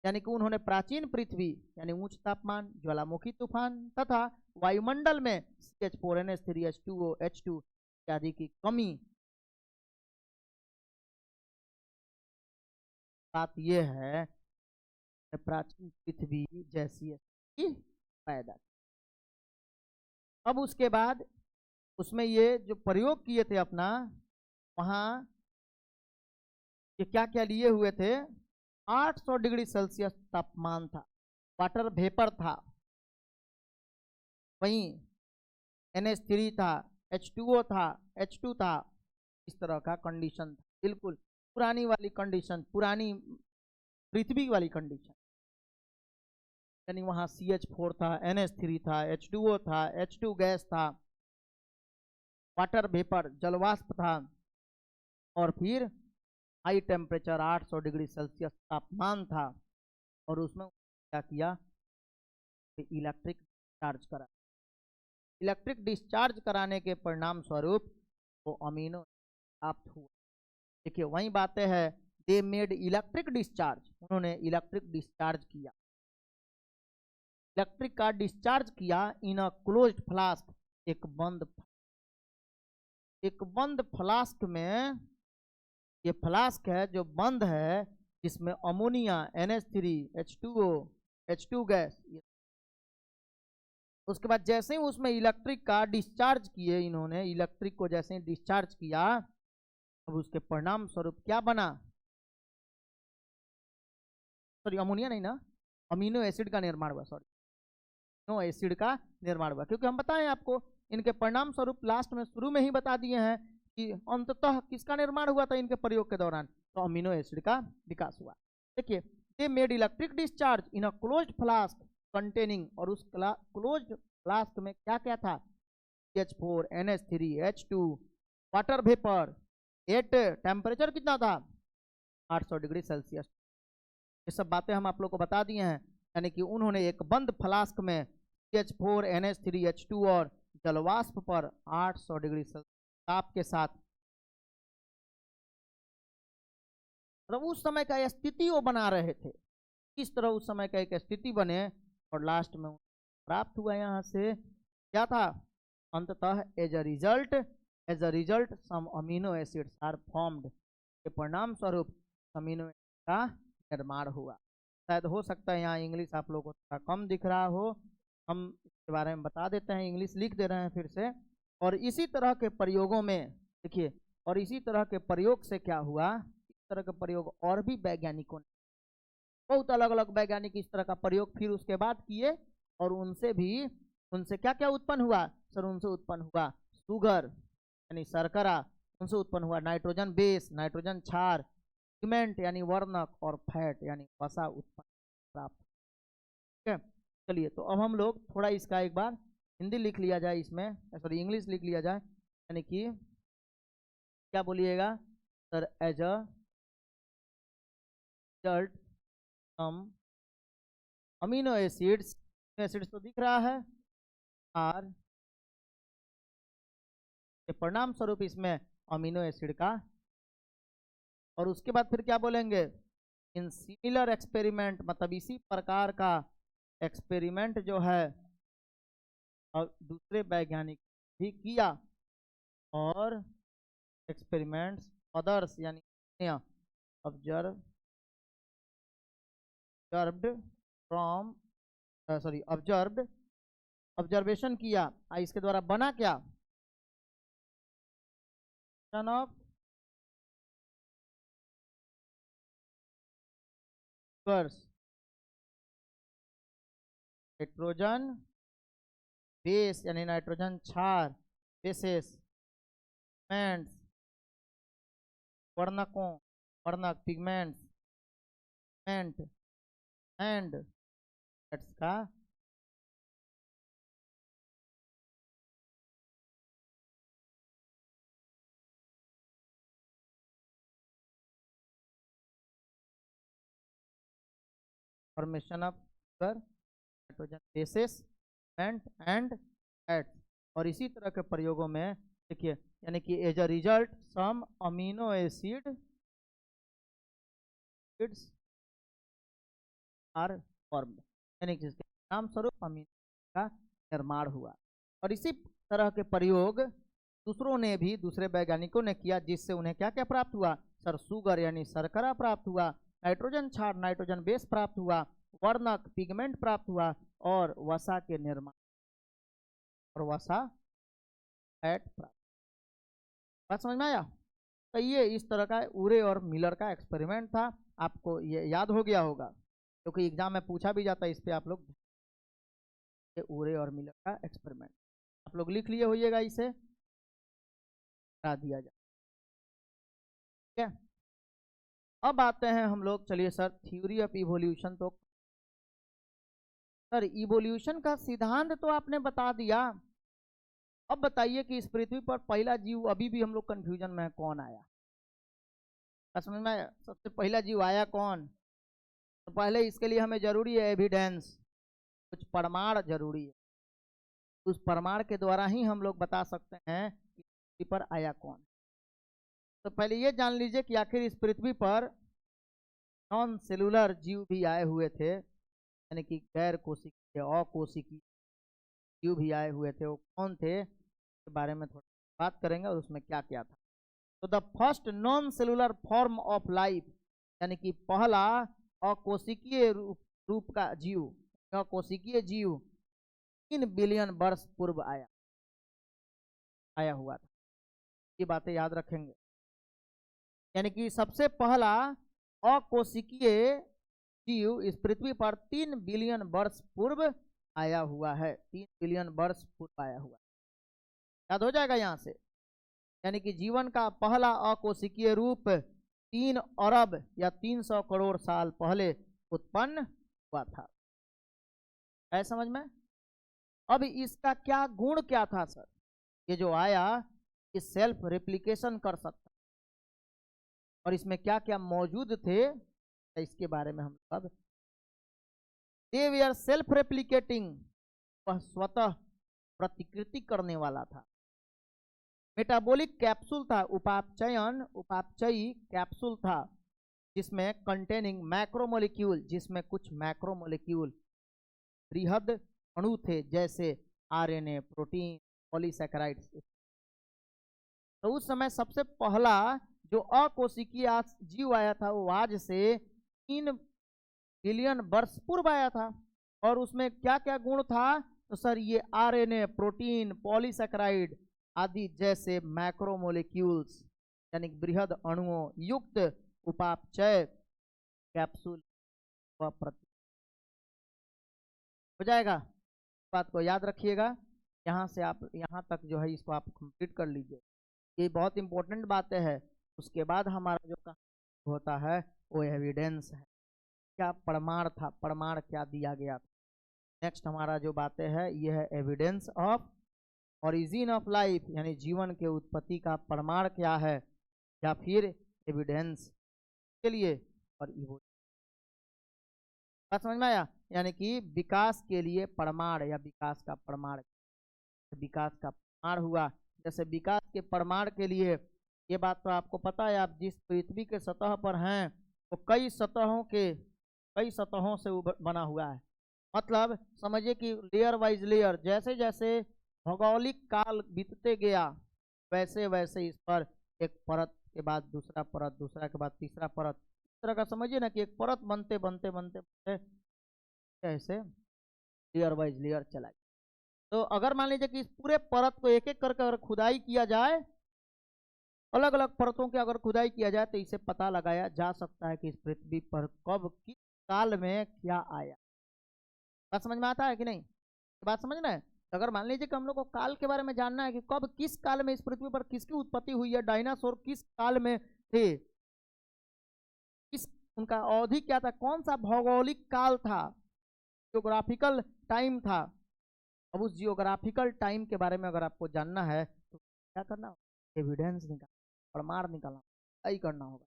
यानी कि उन्होंने प्राचीन पृथ्वी यानी उच्च तापमान, ज्वालामुखी तूफान तथा वायुमंडल में CH4 NH3 H2O H2 आदि की कमी। बात यह है प्राचीन पृथ्वी जैसी पैदा। अब उसके बाद उसमें ये जो प्रयोग किए थे अपना, वहां ये क्या क्या लिए हुए थे, 800 डिग्री सेल्सियस तापमान था, वाटर वेपर था, वहीं NH3 था, H2O था, H2 था, इस तरह का कंडीशन था, बिल्कुल पुरानी वाली कंडीशन, पुरानी पृथ्वी वाली कंडीशन। यानी वहां CH4 था, NH3 था, H2O था, H2 गैस था, वाटर वेपर जलवाष्प था, और फिर हाई टेम्परेचर 800 डिग्री सेल्सियस तापमान था। और उसमें क्या किया, इलेक्ट्रिक डिस्चार्ज करा। इलेक्ट्रिक डिस्चार्ज कराने के परिणाम स्वरूप वो अमीनो प्राप्त हुआ। देखिए वही बातें हैं, दे मेड इलेक्ट्रिक डिस्चार्ज, उन्होंने इलेक्ट्रिक डिस्चार्ज किया, इलेक्ट्रिक का डिस्चार्ज किया इन अ क्लोज्ड फ्लास्क, एक बंद फ्लास्क में, ये फ्लास्क है जो बंद है, जिसमें ammonia, NH3 H2O H2 gas. उसके बाद जैसे ही उसमें इलेक्ट्रिक का डिस्चार्ज किए इन्होंने, इलेक्ट्रिक को जैसे ही डिस्चार्ज किया, अब उसके परिणाम स्वरूप क्या बना, सॉरी अमोनिया नहीं ना, अमीनो एसिड का निर्माण हुआ, सॉरी अमीनो एसिड का निर्माण हुआ। क्योंकि हम बताएं आपको इनके परिणाम स्वरूप लास्ट में शुरू में ही बता दिए हैं कि अंततः किसका निर्माण हुआ था इनके प्रयोग के दौरान, तो अमीनो एसिड का विकास हुआ। देखिए they made electric discharge in a closed flask containing, और उस क्लोज्ड फ्लास्क में क्या क्या था, CH4 NH3 H2 water vapour, at temperature कितना था 800 डिग्री सेल्सियस। ये सब बातें हम आप लोग को बता दिए हैं। यानी कि उन्होंने एक बंद फ्लास्क में CH4 NH3 H2 और जलवाष्प पर 800 डिग्री ताप के साथ मतलब उस समय का स्थिति वो बना रहे थे, इस तरह उस समय का एक स्थिति बने और लास्ट में प्राप्त हुआ यहाँ से क्या था, अंततः as a result some amino acids are formed, के परिणाम स्वरूप अमीनो एसिड का निर्माण हुआ। शायद हो सकता है यहाँ इंग्लिश आप लोगों को थोड़ा कम दिख रहा हो, हम इसके बारे में बता देते हैं, इंग्लिश लिख दे रहे हैं फिर से। और इसी तरह के प्रयोगों में देखिए, और इसी तरह के प्रयोग से क्या हुआ, इस तरह के प्रयोग और भी वैज्ञानिकों ने, बहुत अलग अलग वैज्ञानिक इस तरह का प्रयोग फिर उसके बाद किए, और उनसे क्या क्या उत्पन्न हुआ सर, उनसे उत्पन्न हुआ शुगर यानी शर्करा, उनसे उत्पन्न हुआ नाइट्रोजन बेस, नाइट्रोजन क्षार, पिगमेंट यानी वर्णक, और फैट यानी वसा उत्पन्न प्राप्त। ठीक है, चलिए तो अब हम लोग थोड़ा इसका एक बार हिंदी लिख लिया जाए, इसमें सॉरी इंग्लिश लिख लिया जाए, यानी कि क्या बोलिएगा sir, as a result some amino acids तो दिख रहा है, आर के परिणाम स्वरूप इसमें अमीनो एसिड का, और उसके बाद फिर क्या बोलेंगे, इन सिमिलर एक्सपेरिमेंट, मतलब इसी प्रकार का एक्सपेरिमेंट जो है और दूसरे वैज्ञानिक भी किया, और एक्सपेरिमेंट्स अदर्स यानी ऑब्जर्व्ड फ्रॉम ऑब्जर्वेशन किया, इसके द्वारा बना क्या, ऑफ नाइट्रोजन बेस यानी नाइट्रोजन क्षार, बेसेस, पिगमेंट्स वर्णकों, वर्णक पिगमेंट्स, पिगमेंट एंड का formation of sugar, nitrogen basis and fat. और इसी तरह के प्रयोगों में देखिए, यानी कि as a result some amino acid are formed, यानी कि नाम स्वरूप अमीनो का निर्माण हुआ। और इसी तरह के प्रयोग दूसरों ने भी, दूसरे वैज्ञानिकों ने किया, जिससे उन्हें क्या क्या प्राप्त हुआ सर, शुगर यानी शर्करा प्राप्त हुआ, नाइट्रोजन क्षार नाइट्रोजन बेस प्राप्त हुआ, वर्णक पिगमेंट प्राप्त हुआ, और वसा के निर्माण, और वसा फैट प्राप्त। बात समझ में आया? तो ये इस तरह का उरे और मिलर का एक्सपेरिमेंट था, आपको ये याद हो गया होगा क्योंकि एग्जाम में पूछा भी जाता है इस पे, आप लोग उरे और मिलर का एक्सपेरिमेंट आप लोग लिख लिए होइएगा, इसे हटा दिया जाए। ठीक है, अब आते हैं हम लोग, चलिए सर थ्योरी ऑफ इवोल्यूशन, तो सर इवोल्यूशन का सिद्धांत तो आपने बता दिया, अब बताइए कि इस पृथ्वी पर पहला जीव, अभी भी हम लोग कंफ्यूजन में है, कौन आया, समझ में, सबसे पहला जीव आया कौन, तो पहले इसके लिए हमें जरूरी है एविडेंस, कुछ प्रमाण जरूरी है, उस प्रमाण के द्वारा ही हम लोग बता सकते हैं कि पृथ्वी पर आया कौन। तो पहले ये जान लीजिए कि आखिर इस पृथ्वी पर नॉन सेलुलर जीव भी आए हुए थे, यानी कि गैर कोशिकीय अकोशिकीय जीव भी आए हुए थे, वो कौन थे के बारे में थोड़ा बात करेंगे, और उसमें क्या क्या था। तो the first non cellular form of life, यानी कि पहला अकोशिकीय रूप का जीव, अकोशिकीय जीव 3 बिलियन वर्ष पूर्व आया हुआ था, ये बातें याद रखेंगे। यानी कि सबसे पहला अकोशिकीय जीव इस पृथ्वी पर 3 बिलियन वर्ष पूर्व आया हुआ है, 3 बिलियन वर्ष पूर्व आया हुआ, याद हो जाएगा यहाँ से। यानी कि जीवन का पहला अकोशिकीय रूप 3 अरब या 300 करोड़ साल पहले उत्पन्न हुआ था, है समझ में। अब इसका क्या गुण क्या था सर, ये जो आया ये सेल्फ रेप्लिकेशन कर सकता, और इसमें क्या क्या मौजूद थे इसके बारे में हम अब, दे वे आर सेल्फ रेप्लिकेटिंग, वह स्वतः प्रतिकृति करने वाला था, मेटाबॉलिक कैप्सूल था, उपापचयी कैप्सूल था, जिसमें कंटेनिंग मैक्रोमोलिक्यूल, जिसमें कुछ मैक्रोमोलिक्यूल बृहद अणु थे, जैसे आरएनए, प्रोटीन, पॉलीसैकेराइड्स। तो उस समय सबसे पहला जो अकोशिकीय जीव आया था वो आज से 3 बिलियन वर्ष पूर्व आया था। और उसमें क्या क्या गुण था? तो सर ये आरएनए, प्रोटीन, पॉलीसैकेराइड आदि जैसे मैक्रोमोलिक्यूल्स यानी बृहद अणुओं युक्त उपापचय कैप्सूल व प्रति हो जाएगा। बात को याद रखिएगा। यहाँ से आप यहाँ तक जो है इसको आप कंप्लीट कर लीजिए, ये बहुत इंपॉर्टेंट बातें हैं। उसके बाद हमारा जो होता है वो एविडेंस है। क्या प्रमाण था, प्रमाण क्या दिया गया था। नेक्स्ट हमारा जो बातें है ये है evidence of origin of life, यानी जीवन के उत्पत्ति का प्रमाण क्या है, या फिर एविडेंस के लिए और बात समझ में आया। यानी कि विकास के लिए प्रमाण या विकास का प्रमाण, विकास का प्रमाण हुआ। जैसे विकास के प्रमाण के लिए ये बात तो आपको पता है, आप जिस पृथ्वी के सतह पर हैं वो कई सतहों से बना हुआ है। मतलब समझिए कि लेयर वाइज लेयर, जैसे जैसे भौगोलिक काल बीतते गया वैसे वैसे इस पर एक परत के बाद दूसरा परत, दूसरा के बाद तीसरा परत, इस तरह का समझिए ना कि एक परत बनते बनते बनते बनते ऐसे लेयर वाइज लेयर चला। तो अगर मान लीजिए कि इस पूरे परत को एक एक करके अगर खुदाई किया जाए, अलग अलग परतों की अगर खुदाई किया जाए, तो इसे पता लगाया जा सकता है कि इस पृथ्वी पर कब किस काल में क्या आया। बात समझ में आता है कि नहीं? बात समझना है। अगर मान लीजिए कि हम लोग को काल के बारे में जानना है कि कब किस काल में इस पृथ्वी पर किसकी उत्पत्ति हुई है, डायनासोर किस काल में थे, किस उनका अवधि क्या था, कौन सा भौगोलिक काल था, जियोग्राफिकल टाइम था। अब उस जियोग्राफिकल टाइम के बारे में अगर आपको जानना है तो क्या करना होगा? एविडेंस निकालना, प्रमाण निकालना, सही करना होगा।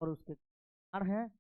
और उसके प्रमाण हैं